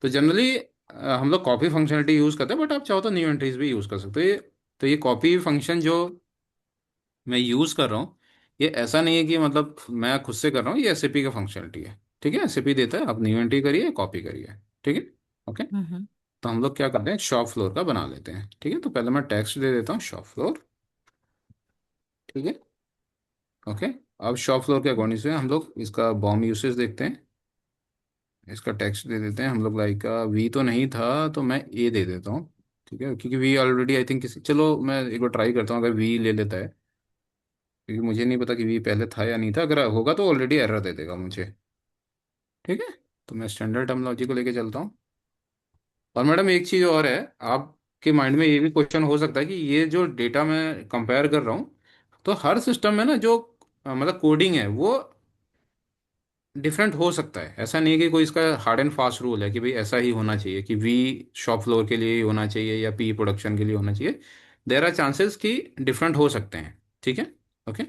तो जनरली हम लोग कॉपी फंक्शनलिटी यूज़ करते हैं, बट आप चाहो तो न्यू एंट्रीज भी यूज़ कर सकते हो। तो ये कॉपी फंक्शन जो मैं यूज़ कर रहा हूँ, ये ऐसा नहीं है कि मतलब मैं खुद से कर रहा हूँ, ये एसएपी का फंक्शनलिटी है, ठीक है। एसएपी देता है, आप न्यू एंट्री करिए, कॉपी करिए, ठीक है। ओके, हम्म तो हम लोग क्या करते हैं, शॉप फ्लोर का बना लेते हैं, ठीक है। तो पहले मैं टेक्स्ट दे देता हूँ शॉप फ्लोर, ठीक है। ओके, अब शॉप फ्लोर के अकॉर्डिंग से हम लोग इसका बॉम्ब यूसेज देखते हैं। इसका टेक्स्ट दे देते हैं हम लोग, लाइक वी तो नहीं था तो मैं ए दे देता हूँ, ठीक है, क्योंकि वी ऑलरेडी आई थिंक किसी, चलो मैं एक बार ट्राई करता हूँ अगर वी ले लेता है, क्योंकि मुझे नहीं पता कि वी पहले था या नहीं था, अगर होगा तो ऑलरेडी एरर दे देगा मुझे, ठीक है। तो मैं स्टैंडर्ड टर्मिनोलॉजी को लेके चलता हूँ। और मैडम एक चीज़ और है, आपके माइंड में ये भी क्वेश्चन हो सकता है कि ये जो डेटा मैं कंपेयर कर रहा हूँ, तो हर सिस्टम में ना जो मतलब कोडिंग है वो डिफरेंट हो सकता है। ऐसा नहीं है कि कोई इसका हार्ड एंड फास्ट रूल है कि भाई ऐसा ही होना चाहिए, कि वी शॉप फ्लोर के लिए ही होना चाहिए या पी प्रोडक्शन के लिए होना चाहिए। देर आर चांसेस कि डिफरेंट हो सकते हैं, ठीक है। ओके,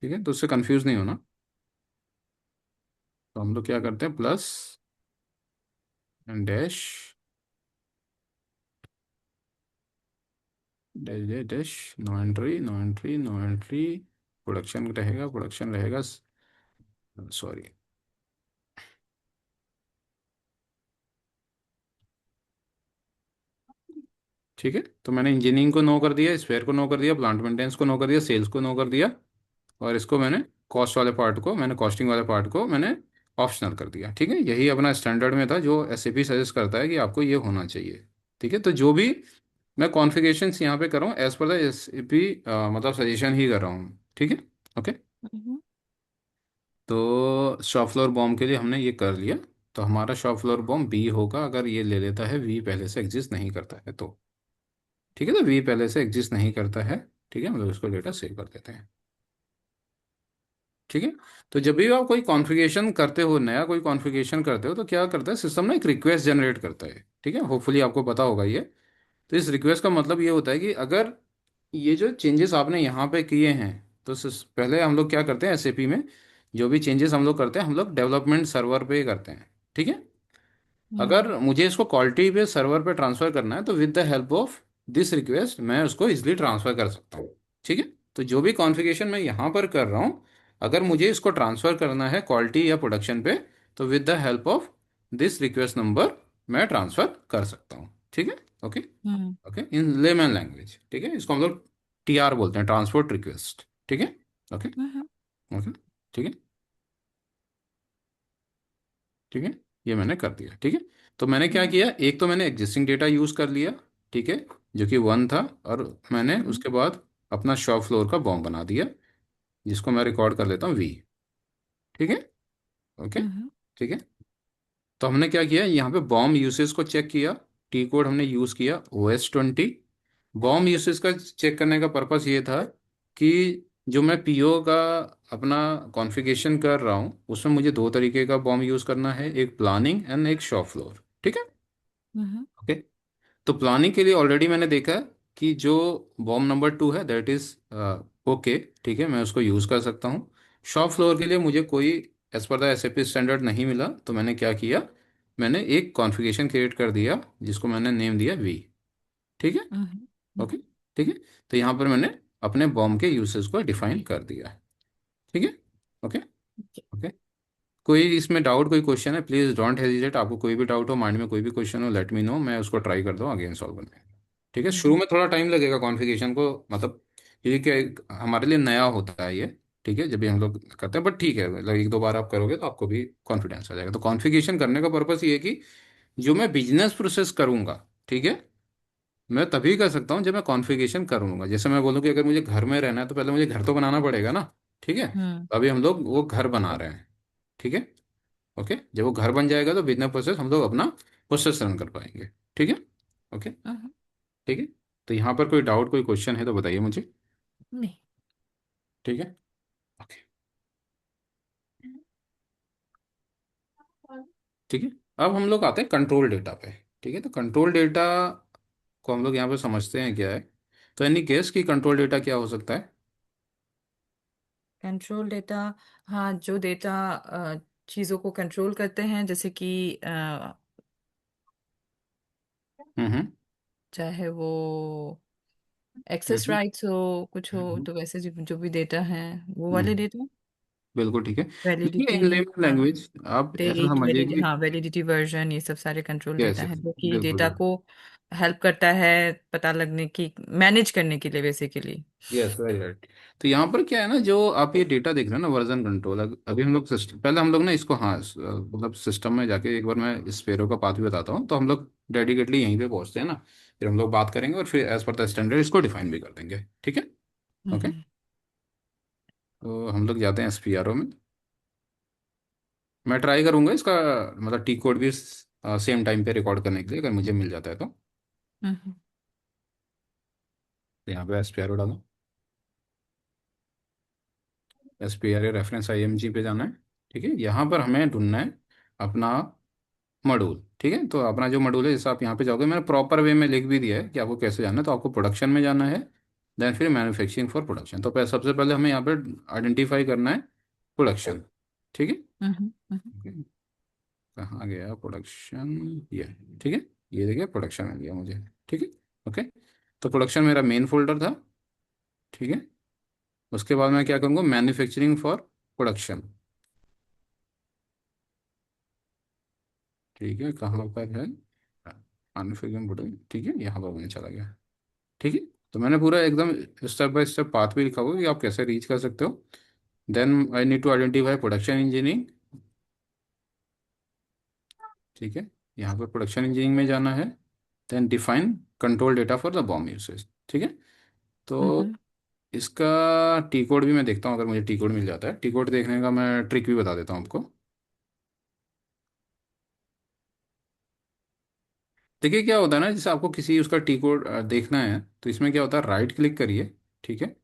ठीक है, तो उससे कंफ्यूज नहीं होना। तो हम लोग क्या करते हैं, plus dash dash dash dash, no entry no entry no entry, production रहेगा, प्रोडक्शन रहेगा, सॉरी, ठीक है। तो मैंने इंजीनियरिंग को नो कर दिया, स्पेयर को नो कर दिया, प्लांट मेंटेनेंस को नो कर दिया, सेल्स को नो कर दिया, और इसको मैंने कॉस्ट वाले पार्ट को, मैंने कॉस्टिंग वाले पार्ट को मैंने ऑप्शनल कर दिया, ठीक है। यही अपना स्टैंडर्ड में था जो एसएपी सजेस्ट करता है कि आपको ये होना चाहिए, ठीक है। तो जो भी मैं कॉन्फ़िगरेशंस यहाँ पे कर रहा हूँ एज पर द एसएपी, मतलब सजेशन ही कर रहा हूँ, ठीक है। ओके, हम्म तो शॉप फ्लोर बॉम्ब के लिए हमने ये कर लिया। तो हमारा शॉप फ्लोर बॉम्ब बी होगा, अगर ये ले लेता है वी पहले से एग्जिस्ट नहीं करता है तो, ठीक है। तो वी पहले से एग्जिस्ट नहीं करता है, ठीक है, मतलब इसको डेटा सेव कर देते हैं, ठीक है। तो जब भी आप कोई कॉन्फ़िगरेशन करते हो, नया कोई कॉन्फ़िगरेशन करते हो, तो क्या करता है सिस्टम ना, एक रिक्वेस्ट जनरेट करता है, ठीक है। होपफुली आपको पता होगा ये। तो इस रिक्वेस्ट का मतलब ये होता है कि अगर ये जो चेंजेस आपने यहाँ पे किए हैं, तो पहले हम लोग क्या करते हैं एसएपी में, जो भी चेंजेस हम लोग करते हैं हम लोग डेवलपमेंट सर्वर पे ही करते हैं, ठीक है। हम्म अगर मुझे इसको क्वालिटी पे सर्वर पे ट्रांसफर करना है तो with the help of this request मैं उसको इजिली ट्रांसफर कर सकता हूँ, ठीक है। तो जो भी कॉन्फ़िगरेशन मैं यहाँ पर कर रहा हूँ, अगर मुझे इसको ट्रांसफर करना है क्वालिटी या प्रोडक्शन पे, तो with the help of this request number मैं ट्रांसफर कर सकता हूँ, ठीक है। ओके। हम्म ओके, इन लेमैन लैंग्वेज, ठीक है, इसको हम लोग TR बोलते हैं, ट्रांसपोर्ट रिक्वेस्ट, ठीक है। ओके। हम्म ओके, ठीक है। ठीक है, ये मैंने कर दिया, ठीक है। तो मैंने क्या हम्म किया, एक तो मैंने एग्जिस्टिंग डेटा यूज़ कर लिया, ठीक है, जो कि 1 था, और मैंने हम्म उसके बाद अपना शॉप फ्लोर का बॉम्ब बना दिया, जिसको मैं रिकॉर्ड कर लेता हूँ V, ठीक है। ओके, हम्म ठीक है। तो हमने क्या किया, यहाँ पे बॉम्ब यूसेज को चेक किया, T कोड हमने यूज़ किया OS 20। बॉम्ब यूसेज का चेक करने का पर्पस ये था कि जो मैं PO का अपना कॉन्फ़िगरेशन कर रहा हूँ उसमें मुझे दो तरीके का बॉम्ब यूज़ करना है, एक प्लानिंग एंड एक शॉप फ्लोर, ठीक है। Hmm okay. तो प्लानिंग के लिए ऑलरेडी मैंने देखा है कि जो बॉम्ब नंबर 2 है दैट इज ओके, ठीक है, मैं उसको यूज़ कर सकता हूँ। शॉप फ्लोर के लिए मुझे कोई as per the SAP standard नहीं मिला, तो मैंने क्या किया, मैंने एक कॉन्फ़िगरेशन क्रिएट कर दिया जिसको मैंने नेम दिया V, ठीक है। हम्म ओके, हम्म ठीक है। तो यहाँ पर मैंने अपने बॉम्ब के यूसेज को डिफाइन कर दिया है, ठीक है। ओके। ओके, कोई इसमें डाउट, कोई क्वेश्चन है, प्लीज़ डोंट हेजिटेट, आपको कोई भी डाउट हो माइंड में, कोई भी क्वेश्चन हो, लेट मी नो, मैं उसको ट्राई करता हूँ अगेन सॉल्व करने का। ठीक है, शुरू हम्म में थोड़ा टाइम लगेगा कॉन्फ़िगरेशन को, मतलब ये क्या हमारे लिए नया होता है ये, ठीक है, जब भी हम लोग करते हैं, बट ठीक है, मतलब एक दो बार आप करोगे तो आपको भी कॉन्फिडेंस आ जाएगा। तो कॉन्फ़िगरेशन करने का पर्पस ये है कि जो मैं बिजनेस प्रोसेस करूंगा, ठीक है, मैं तभी कर सकता हूँ जब मैं कॉन्फ़िगरेशन करूंगा। जैसे मैं बोलूँ कि अगर मुझे घर में रहना है तो पहले मुझे घर तो बनाना पड़ेगा ना, ठीक है। हम्म तो अभी हम लोग वो घर बना रहे हैं, ठीक है। ओके, जब वो घर बन जाएगा तो बिजनेस प्रोसेस हम लोग अपना प्रोसेस रन कर पाएंगे, ठीक है। ओके, हम्म, ठीक है। तो यहाँ पर कोई डाउट, कोई क्वेश्चन है तो बताइए मुझे। नहीं। ठीक है। ओके, ठीक है। अब हम लोग आते हैं कंट्रोल डेटा पे, ठीक है। तो कंट्रोल डेटा को हम लोग यहाँ पे समझते हैं क्या है। तो एनी गेस कि कंट्रोल डेटा क्या हो सकता है। कंट्रोल डेटा, हाँ, जो डेटा चीज़ों को कंट्रोल करते हैं, जैसे कि हम्म। चाहे वो एक्सेस हम्म। राइट्स हो, कुछ हो, हम्म। तो वैसे जो भी डेटा है वो वाले हम्म। डेटा, बिल्कुल, ठीक है। देखिए, वैलिडिटी, इन लेमन हाँ, लैंग्वेज आप ऐसा डेट, समझिए वैलिडिटी, कि हाँ, वैलिडिटी, वर्जन, ये सब सारे कंट्रोल यस डेटा यस, है जो कि बिल्कुल डेटा बिल्कुल। को हेल्प करता है पता लगने की, मैनेज करने के लिए बेसिकली। Yes, very right. तो यहाँ पर क्या है ना, जो आप ये डेटा देख रहे हैं ना, वर्जन कंट्रोल, अभी हम लोग सिस्टम, पहले हम लोग ना इसको, हाँ, मतलब सिस्टम में जाके एक बार मैं स्पेरो का पाथ भी बताता हूँ, तो हम लोग डेडिकेटली यहीं पे पहुँचते हैं ना, फिर हम लोग बात करेंगे और फिर एज पर द स्टैंडर्ड इसको डिफाइन भी कर देंगे, ठीक है। ओके, हम्म तो हम लोग जाते हैं SPRO में। मैं ट्राई करूंगा इसका मतलब T कोड भी सेम टाइम पे रिकॉर्ड करने के लिए, अगर मुझे मिल जाता है तो। हम्म यहाँ पे SPRO डालो, SPRO रेफरेंस IMG पे जाना है, ठीक है। यहाँ पर हमें ढूंढना है अपना मॉड्यूल, ठीक है। तो अपना जो मॉड्यूल है, जैसे आप यहाँ पे जाओगे, मैंने प्रॉपर वे में लिख भी दिया है कि आपको कैसे जाना है। तो आपको प्रोडक्शन में जाना है, देन फिर मैन्युफैक्चरिंग फॉर प्रोडक्शन। तो सबसे पहले हमें यहाँ पे आइडेंटिफाई करना है प्रोडक्शन, ठीक है। हम्म Okay, कहाँ गया प्रोडक्शन, ये, ठीक है। ये देखिए प्रोडक्शन मिल गया मुझे, ठीक है। ओके, तो प्रोडक्शन मेरा मेन फोल्डर था, ठीक है। उसके बाद मैं क्या करूँगा, मैन्युफैक्चरिंग फॉर प्रोडक्शन, ठीक है, कहाँ पर है मैन्युफैक्चरिंग प्रोडक्शन, ठीक है, यहाँ पर मैंने चला गया, ठीक है। तो मैंने पूरा एकदम स्टेप बाय स्टेप पाथ भी लिखा हुआ है कि आप कैसे रीच कर सकते हो। Then I need to identify production engineering, ठीक है, यहाँ पर प्रोडक्शन इंजीनियरिंग में जाना है। Then define control data for the BOM usage, ठीक है। तो हम्म इसका T कोड भी मैं देखता हूँ, अगर मुझे T कोड मिल जाता है। T कोड देखने का मैं ट्रिक भी बता देता हूँ आपको। देखिए क्या होता है ना, जैसे आपको किसी उसका T कोड देखना है, तो इसमें क्या होता है, राइट क्लिक करिए, ठीक है,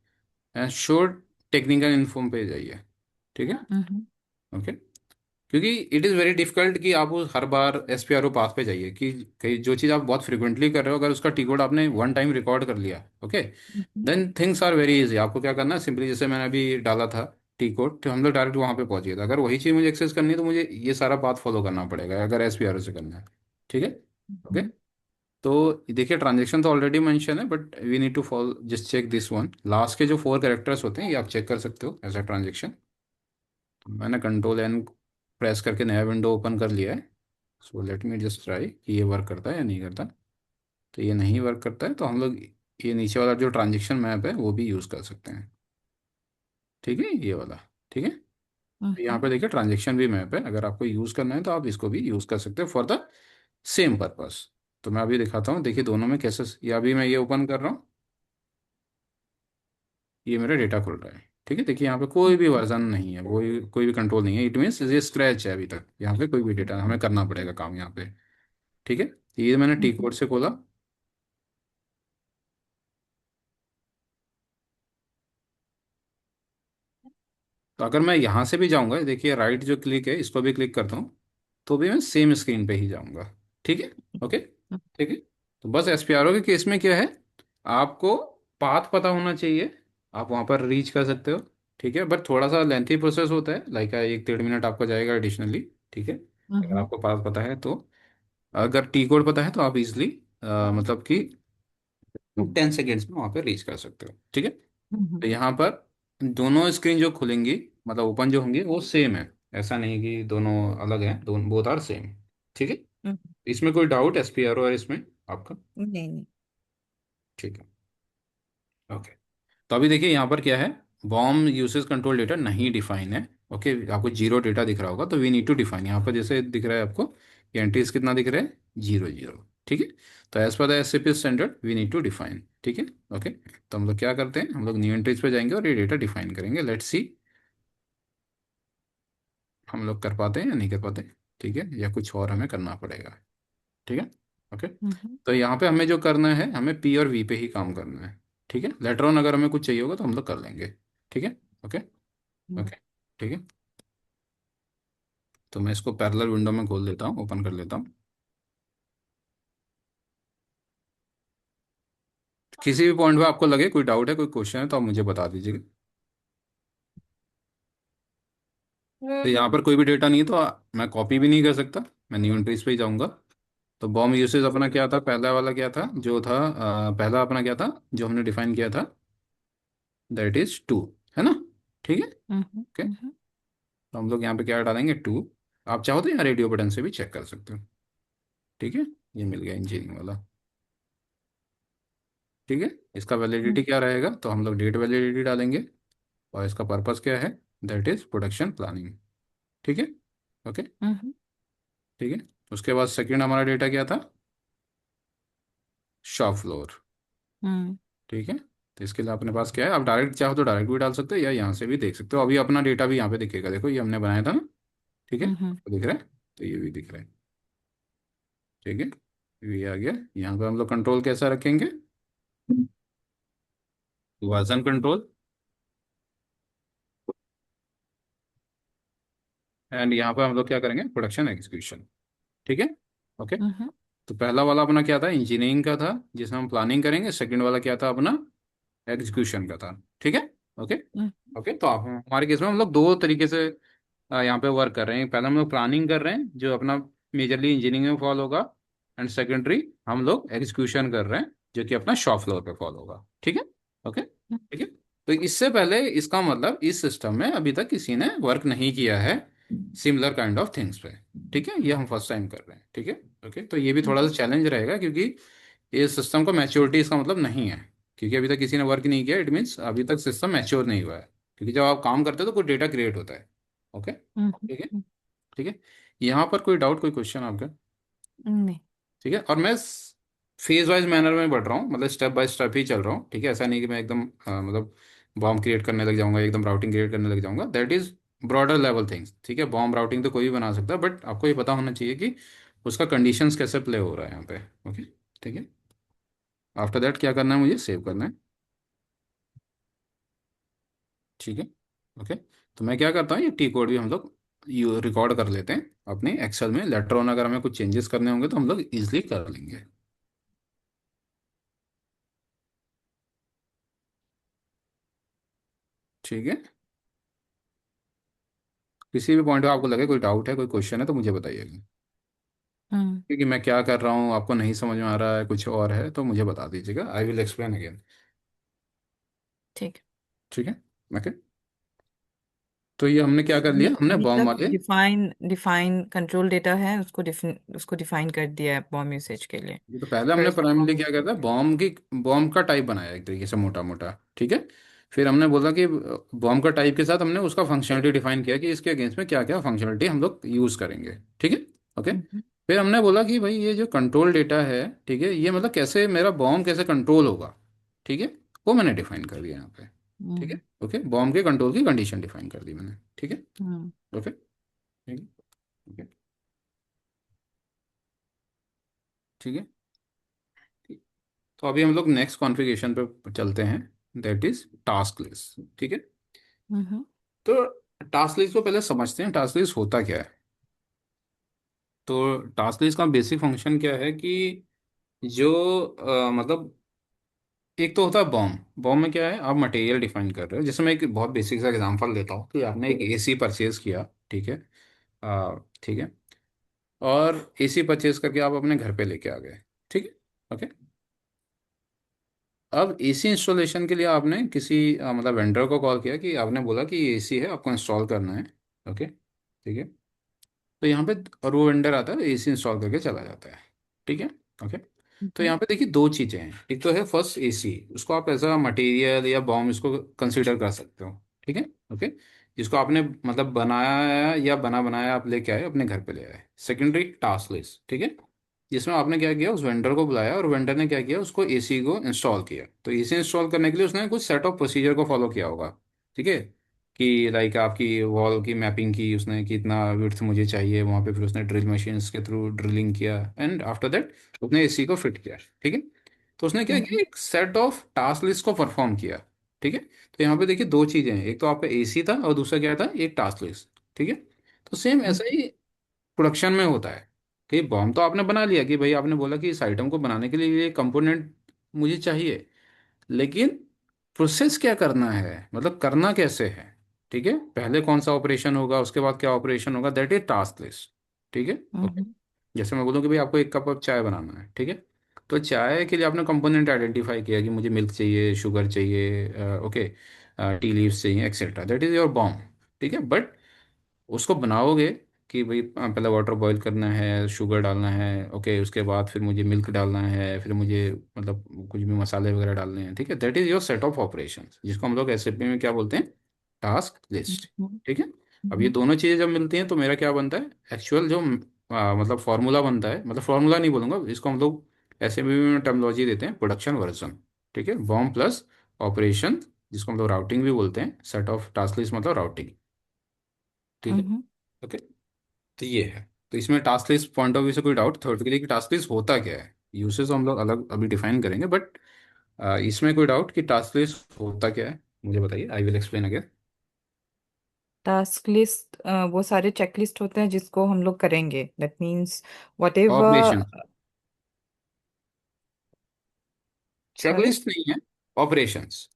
एंड शो टेक्निकल इन्फॉर्म पे जाइए, ठीक है। हम्म ओके, क्योंकि इट इज़ वेरी डिफिकल्ट कि आप उस हर बार SPRO पाथ पे जाइए, कि कहीं जो चीज़ आप बहुत फ्रिक्वेंटली कर रहे हो, अगर उसका T कोड आपने वन टाइम रिकॉर्ड कर लिया, okay, hmm then things are very easy. आपको क्या करना है, सिंपली जैसे मैंने अभी डाला था, टी कोड, तो हम लोग डायरेक्ट वहाँ पे पहुँच गए थे। अगर वही चीज़ मुझे एक्सेस करनी है तो मुझे ये सारा पाथ फॉलो करना पड़ेगा अगर SPRO से करना है। ठीक है। ओके। हम्म, तो देखिए ट्रांजेक्शन तो ऑलरेडी मेंशन है, but we need to follow, just check this one, last के जो 4 कैरेक्टर्स होते हैं ये आप चेक कर सकते हो एज अ ट्रांजेक्शन। मैंने Ctrl+N प्रेस करके नया विंडो ओपन कर लिया है। So let me just try कि ये वर्क करता है या नहीं करता। तो ये नहीं वर्क करता है तो हम लोग ये नीचे वाला जो ट्रांजेक्शन मैप है वो भी यूज़ कर सकते हैं। ठीक है, ये वाला। ठीक है। तो यहाँ हम्म, पे देखिए ट्रांजेक्शन भी मैप है, अगर आपको यूज़ करना है तो आप इसको भी यूज़ कर सकते हो फॉर द सेम पर्पस। तो मैं अभी दिखाता हूँ, देखिए दोनों में कैसे, ये अभी मैं ये ओपन कर रहा हूँ, ये मेरा डेटा खुल रहा है। ठीक है, देखिए यहाँ पे कोई भी हम्म, वर्जन नहीं है, कोई भी कंट्रोल नहीं है, इट मीन्स ये स्क्रैच है अभी तक, यहाँ पे कोई भी डेटा हमें करना पड़ेगा काम यहाँ पे। ठीक है, ये मैंने टी हम्म, कोड से खोला। तो अगर मैं यहाँ से भी जाऊँगा, देखिए राइट जो क्लिक है इसको भी क्लिक करता हूँ, तो भी मैं सेम स्क्रीन पे ही जाऊँगा। ठीक है। ओके। ठीक है। तो बस SPRO के केस में क्या है, आपको पाथ पता होना चाहिए, आप वहाँ पर रीच कर सकते हो। ठीक है, बट थोड़ा सा लेंथी प्रोसेस होता है, लाइक 1-1.5 मिनट आपका जाएगा एडिशनली। ठीक है, अगर हम्म, आपको पाथ पता है तो। अगर टी कोड पता है तो आप इजिली मतलब कि 10 सेकेंड्स में वहाँ पर रीच कर सकते हो। ठीक है। हम्म, तो यहाँ पर दोनों स्क्रीन जो खुलेंगी, मतलब ओपन जो होंगी वो सेम है, ऐसा नहीं कि दोनों अलग हैं, दोनों बोथ आर सेम। ठीक है। हम्म, इसमें कोई डाउट SPRO है इसमें आपका? नहीं नहीं। ठीक है। ओके। तो अभी देखिए यहाँ पर क्या है, बॉम्ब यूसेज कंट्रोल डेटा नहीं डिफाइन है। ओके, आपको जीरो डेटा दिख रहा होगा, तो वी नीड टू डिफाइन। यहाँ पर जैसे दिख रहा है आपको, ये एंट्रीज कितना दिख रहा है, 0 0। ठीक है। तो as per the SCP standard we need to define. ठीक है। ओके। तो हम लोग क्या करते हैं, हम लोग न्यू एंट्रीज पे जाएंगे और ये डेटा डिफाइन करेंगे। लेट्स सी हम लोग कर पाते हैं या नहीं कर पाते। ठीक है, या कुछ और हमें करना पड़ेगा। ठीक है। ओके। हम्म, तो यहाँ पे हमें जो करना है, हमें P और V पे ही काम करना है। ठीक है, लेटर ऑन अगर हमें कुछ चाहिए होगा तो हम लोग कर लेंगे। ठीक है। ओके। हम्म, ओके। ठीक है। तो मैं इसको पैरेलल विंडो में खोल देता हूँ, ओपन कर लेता हूँ। किसी भी पॉइंट पे आपको लगे कोई डाउट है, कोई क्वेश्चन है, तो आप मुझे बता दीजिएगा। तो यहाँ पर कोई भी डेटा नहीं है, तो मैं कॉपी भी नहीं कर सकता, मैं न्यू एंट्रीज पे ही जाऊँगा। तो बॉम्ब यूसेज अपना क्या था, पहला वाला क्या था जो था, पहला अपना क्या था जो हमने डिफाइन किया था, दैट इज 2, है ना। ठीक है। Hmm, okay. हम्म, तो हम लोग यहाँ पे क्या डालेंगे, 2। आप चाहो तो यहाँ रेडियो बटन से भी चेक कर सकते हो। ठीक है, ये मिल गया इंजीनियरिंग वाला। ठीक है। इसका वैलिडिटी क्या रहेगा, तो हम लोग डेट वैलिडिटी डालेंगे, और इसका पर्पस क्या है, दैट इज प्रोडक्शन प्लानिंग। ठीक है। ओके। हम्म, ठीक है। उसके बाद सेकंड हमारा डेटा क्या था, शॉप फ्लोर। हम्म, ठीक है। तो इसके लिए अपने पास क्या है, आप डायरेक्ट चाहो तो डायरेक्ट भी डाल सकते हो या यहाँ से भी देख सकते हो। अभी अपना डेटा भी यहाँ पे दिखेगा, देखो ये हमने बनाया था ना। ठीक है, हम्म, आपको दिख रहा है, तो ये भी दिख रहा है। ठीक है, ये आ गया। यहाँ पे हम लोग कंट्रोल कैसा रखेंगे, वर्जन कंट्रोल, एंड यहाँ पे हम लोग क्या करेंगे, प्रोडक्शन एग्जीक्यूशन। ठीक है। ओके। हम्म, तो पहला वाला अपना क्या था, इंजीनियरिंग का था, जिसमें हम प्लानिंग करेंगे। सेकंड वाला क्या था अपना, एग्जीक्यूशन का था। ठीक है। ओके। हम्म, ओके। तो आप हमारे केस में हम लोग दो तरीके से यहाँ पे वर्क कर रहे हैं। पहले हम लोग प्लानिंग कर रहे हैं जो अपना मेजरली इंजीनियरिंग में फॉलो होगा, एंड सेकेंडरी हम लोग एग्जीक्यूशन कर रहे हैं जो कि अपना शॉप फ्लोर पे फॉलो होगा। ठीक है। ओके। ठीक है। तो इससे पहले इसका मतलब इस सिस्टम में अभी तक किसी ने वर्क नहीं किया है सिमिलर काइंड ऑफ थिंग्स पे। ठीक है, ये हम फर्स्ट टाइम कर रहे हैं। ठीक है। ओके। तो ये भी थोड़ा सा चैलेंज रहेगा, क्योंकि ये सिस्टम का मैच्योरिटी इसका मतलब नहीं है, क्योंकि अभी तक किसी ने वर्क नहीं किया, इट मीन्स अभी तक सिस्टम मैच्योर नहीं हुआ है। क्योंकि जब आप काम करते हो तो कोई डेटा क्रिएट होता है। ओके। ठीक है। हम्म, ठीक है। यहाँ पर कोई डाउट, कोई क्वेश्चन आपका? नहीं। ठीक है, और मैं फेज वाइज मैनर में बढ़ रहा हूँ, मतलब स्टेप बाय स्टेप ही चल रहा हूँ। ठीक है, ऐसा नहीं कि मैं एकदम मतलब बॉम्ब क्रिएट करने लग जाऊंगा, एकदम राउटिंग क्रिएट करने लग जाऊंगा, that is broader level things. ठीक है, बॉम्ब राउटिंग तो कोई भी बना सकता है, बट आपको ये पता होना चाहिए कि उसका कंडीशंस कैसे प्ले हो रहा है यहाँ पे। ओके। ठीक है। आफ्टर दैट क्या करना है, मुझे सेव करना है। ठीक है। ओके। तो मैं क्या करता हूँ, ये टी कोड भी हम लोग यू रिकॉर्ड कर लेते हैं अपने एक्सेल में। लेटर ऑन अगर हमें कुछ चेंजेस करने होंगे तो हम लोग इजिली कर लेंगे। ठीक है। किसी भी पॉइंट पे आपको लगे कोई डाउट है, कोई क्वेश्चन है, तो मुझे बताइएगा। हम्म। क्योंकि मैं क्या कर रहा हूँ आपको नहीं समझ में आ रहा है, कुछ और है तो मुझे बता दीजिएगा, आई विल एक्सप्लेन अगेन। ठीक। ठीक है। ओके। तो ये हमने क्या कर लिया, अभी हमने अभी बॉम तक वाले। डिफाइन डिफाइन कंट्रोल डेटा है, उसको डिफाइन कर दिया है बॉम्ब यूसेज के लिए। तो पहले हमने फर्स्ट प्राइमरी बॉम्ब। क्या किया था, बॉम्ब का टाइप बनाया एक तरीके से मोटा मोटा, ठीक है। फिर हमने बोला कि बॉम्ब का टाइप के साथ हमने उसका फंक्शनलिटी डिफाइन किया कि इसके अगेंस्ट में क्या क्या फंक्शनलिटी हम लोग यूज करेंगे, ठीक है। ओके। हम्म। फिर हमने बोला कि भाई ये जो कंट्रोल डेटा है, ठीक है, ये मतलब कैसे मेरा बॉम्ब कैसे कंट्रोल होगा, ठीक है, वो मैंने डिफाइन कर दिया यहाँ पे। ठीक है। हम्म। ओके, बॉम्ब के कंट्रोल की कंडीशन डिफाइन कर दी मैंने, ठीक है। हम्म। ओके। ठीक है। ओके। ठीक है। ठीक। तो अभी हम लोग नेक्स्ट कॉन्फ़िगरेशन पे चलते हैं, दैट इज टास्क लिस्ट, ठीक है। हम्म। तो टास्क लिस्ट को पहले समझते हैं, टास्क लिस्ट होता क्या है। तो टास्क लिस्ट का बेसिक फंक्शन क्या है कि जो मतलब एक तो होता है बॉम्ब। बॉम्ब में क्या है, आप मटेरियल डिफाइन कर रहे हो। जैसे मैं एक बहुत बेसिक सा एग्जांपल देता हूँ कि आपने एक एसी परचेज किया, ठीक है। ठीक है। और एसी परचेज करके आप अपने घर पे लेके आ गए, ठीक है। ओके। अब एसी इंस्टॉलेशन के लिए आपने किसी मतलब वेंडर को कॉल किया कि आपने बोला कि ये एसी है, आपको इंस्टॉल करना है। ओके। ठीक है। तो यहाँ पे, और वो वेंडर आता है एसी इंस्टॉल करके चला जाता है, ठीक है। ओके। तो हम्म। यहाँ पे देखिए दो चीज़ें हैं। एक तो है फर्स्ट एसी, उसको आप एज अ मटेरियल या बॉम्ब इसको कंसीडर कर सकते हो, ठीक है। ओके। जिसको आपने मतलब बनाया या बना बनाया आप लेके आए, अपने घर पे ले आए। सेकेंडरी टास्क लिस्ट, ठीक है, जिसमें आपने क्या किया, उस वेंडर को बुलाया और वेंडर ने क्या किया, उसको एसी को इंस्टॉल किया। तो एसी इंस्टॉल करने के लिए उसने कुछ सेट ऑफ प्रोसीजर को फॉलो किया होगा, ठीक है। कि लाइक आपकी वॉल की मैपिंग की उसने, कितना विड्थ मुझे चाहिए वहाँ पे, फिर उसने ड्रिल मशीन्स के थ्रू ड्रिलिंग किया, एंड आफ्टर दैट उसने एसी को फिट किया, ठीक है। तो उसने क्या हम्म। किया, एक सेट ऑफ टास्क लिस्ट को परफॉर्म किया, ठीक है। तो यहाँ पे देखिए दो चीज़ें हैं, एक तो आपका एसी था और दूसरा क्या था, एक टास्क लिस्ट, ठीक है। तो सेम हम्म। ऐसा ही प्रोडक्शन में होता है कि बॉम्ब तो आपने बना लिया कि भाई आपने बोला कि इस आइटम को बनाने के लिए ये कंपोनेंट मुझे चाहिए, लेकिन प्रोसेस क्या करना है, मतलब करना कैसे है, ठीक है। पहले कौन सा ऑपरेशन होगा, उसके बाद क्या ऑपरेशन होगा, दैट इज टास्क लिस्ट, ठीक है। ओके। हम्म। जैसे मैं बोलूँ कि भाई आपको एक कप ऑफ चाय बनाना है, ठीक है। तो चाय के लिए आपने कंपोनेंट आइडेंटिफाई किया कि मुझे मिल्क चाहिए, शुगर चाहिए, ओके, टी लीव्स चाहिए, etcetera, that is your bomb, ठीक है। बट उसको बनाओगे कि भाई पहले वाटर बॉईल करना है, शुगर डालना है, ओके, उसके बाद फिर मुझे मिल्क डालना है, फिर मुझे मतलब कुछ भी मसाले वगैरह डालने हैं, ठीक है। That is your set of operations, जिसको हम लोग एसएपी में क्या बोलते हैं, टास्क लिस्ट, हम्म। ठीक है। अब ये हम्म। दोनों चीज़ें जब मिलती हैं तो मेरा क्या बनता है, एक्चुअल जो मतलब फॉर्मूला बनता है, मतलब फॉर्मूला नहीं बोलूँगा इसको, हम लोग एसएपी में टर्मिनोलॉजी देते हैं, प्रोडक्शन वर्जन, ठीक है। बॉम्ब प्लस ऑपरेशन, जिसको हम लोग राउटिंग भी बोलते हैं, सेट ऑफ टास्क लिस्ट मतलब राउटिंग, ठीक है। हम्म। ओके। तो ये है। तो इसमें task list point of view से कोई डाउट थोड़ी कि टास्क लिस्ट होता क्या है, यूसेज हम लोग अलग अभी डिफाइन करेंगे, बट इसमें कोई डाउट कि टास्क लिस्ट होता क्या है, मुझे बताइए, I will explain again. Task list वो सारे चेकलिस्ट होते हैं जिसको हम लोग करेंगे, that means what operation, ever. Sorry. Checklist नहीं है, ऑपरेशंस।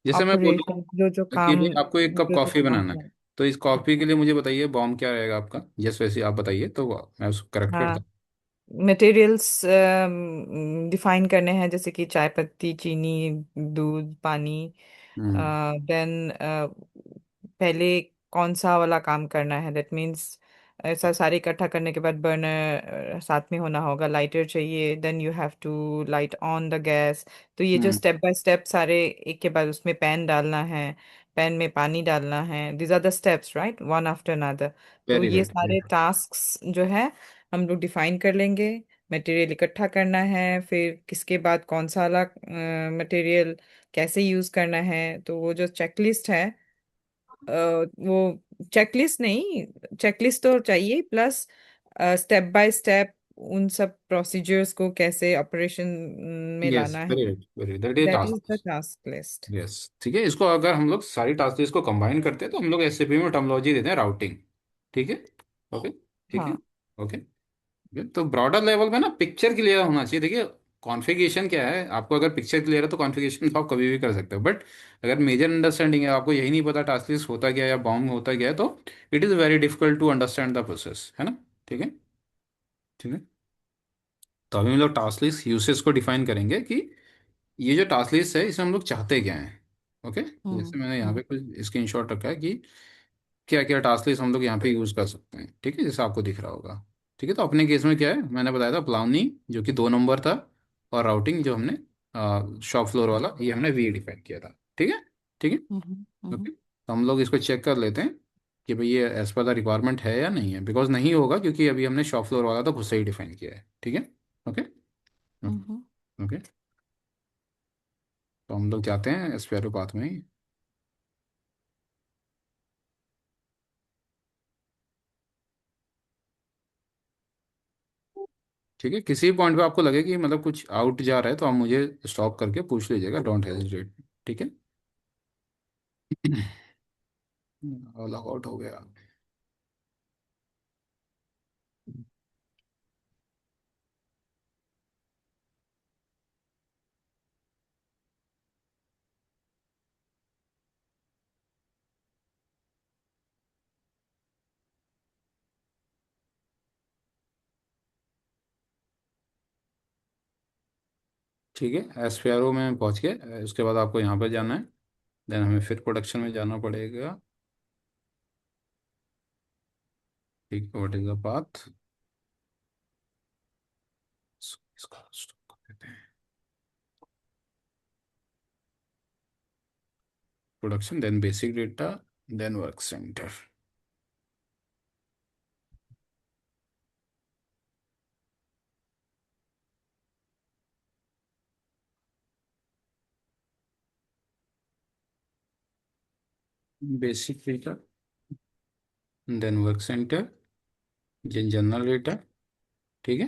जैसे मैं बोलूँ ऑपरेशन जो जो कि काम, भाई आपको एक कप जो जो कॉफ़ी काम बनाना है। है, तो इस कॉफ़ी के लिए मुझे बताइए बॉम्ब क्या रहेगा आपका, जैसे वैसे आप बताइए तो मैं उसको करेक्ट करता हाँ, मटेरियल्स डिफाइन करने हैं, जैसे कि चाय पत्ती, चीनी, दूध, पानी। हूँ। देन पहले कौन सा वाला काम करना है, दैट मीन्स ऐसा सारे इकट्ठा करने के बाद बर्नर साथ में होना होगा, लाइटर चाहिए, then you have to light on the gas. तो ये जो हम्म। स्टेप बाय स्टेप सारे, एक के बाद उसमें पैन डालना है, पैन में पानी डालना है, this are the steps, right, one after another. तो वेरी ये गुड, वेरी सारे गुड। टास्क्स जो है हम लोग डिफाइन कर लेंगे। मटेरियल इकट्ठा करना है, फिर किसके बाद कौन सा वाला मटेरियल कैसे यूज करना है, तो वो जो चेकलिस्ट है, वो चेकलिस्ट नहीं, चेकलिस्ट तो चाहिए, प्लस स्टेप बाय स्टेप उन सब प्रोसीजर्स को कैसे ऑपरेशन में यस, लाना है, very good, very good, that is that is the task. Task list. Yes, ठीक है। इसको अगर हम लोग सारी टास्क लिस्ट को कंबाइन करते हैं तो हम लोग एसएपी में टर्मिनोलॉजी देते हैं राउटिंग, ठीक है। ओके। ठीक है। हाँ। ओके। तो ब्रॉडर लेवल में ना पिक्चर क्लियर होना चाहिए, देखिए कॉन्फ़िगरेशन क्या है, आपको अगर पिक्चर क्लियर है तो कॉन्फ़िगरेशन तो आप कभी भी कर सकते हो, बट अगर मेजर अंडरस्टैंडिंग है, आपको यही नहीं पता टास्क लिस्ट होता क्या है या बाउंड होता क्या है, तो it is very difficult to understand the process, है ना। ठीक है। ठीक है। तो अभी हम लोग टास्क लिस्ट यूसेस को डिफाइन करेंगे कि ये जो टास्क लिस्ट है इसमें हम लोग चाहते क्या हैं। ओके, हम्म। जैसे मैंने यहाँ हम्म। पे कुछ स्क्रीनशॉट रखा है कि क्या क्या टास्क लिस्ट हम लोग यहाँ पे यूज़ कर सकते हैं, ठीक है, जैसे आपको दिख रहा होगा। ठीक है, तो अपने केस में क्या है, मैंने बताया था प्लानिंग जो कि 2 नंबर था, और राउटिंग जो हमने शॉप फ्लोर वाला ये हमने वी डिफाइन किया था। ठीक है। ठीक है। हम्म। हम्म। ओके, तो हम लोग इसको चेक कर लेते हैं कि भाई ये एज पर द रिक्वायरमेंट है या नहीं है, बिकॉज नहीं होगा क्योंकि अभी हमने शॉप फ्लोर वाला तो खुद से ही डिफाइन किया है। ठीक है। ओके। ओके। हम्म। ओके, तो हम लोग जाते हैं एसपीआरओ पाथ में ही। ठीक है, किसी पॉइंट पे आपको लगे कि मतलब कुछ आउट जा रहा है तो आप मुझे स्टॉप करके पूछ लीजिएगा, डोंट हेजिटेट। ठीक है। लॉग आउट हो गया। ठीक है, एसपीआरओ में पहुंच गए, उसके बाद आपको यहाँ पर जाना है, देन हमें फिर प्रोडक्शन में जाना पड़ेगा। ठीक है, व्हाट इज द पाथ, इसको stop कर देते हैं। Production, then basic data, then work centre. Basic data, then work centre, then general data. ठीक है,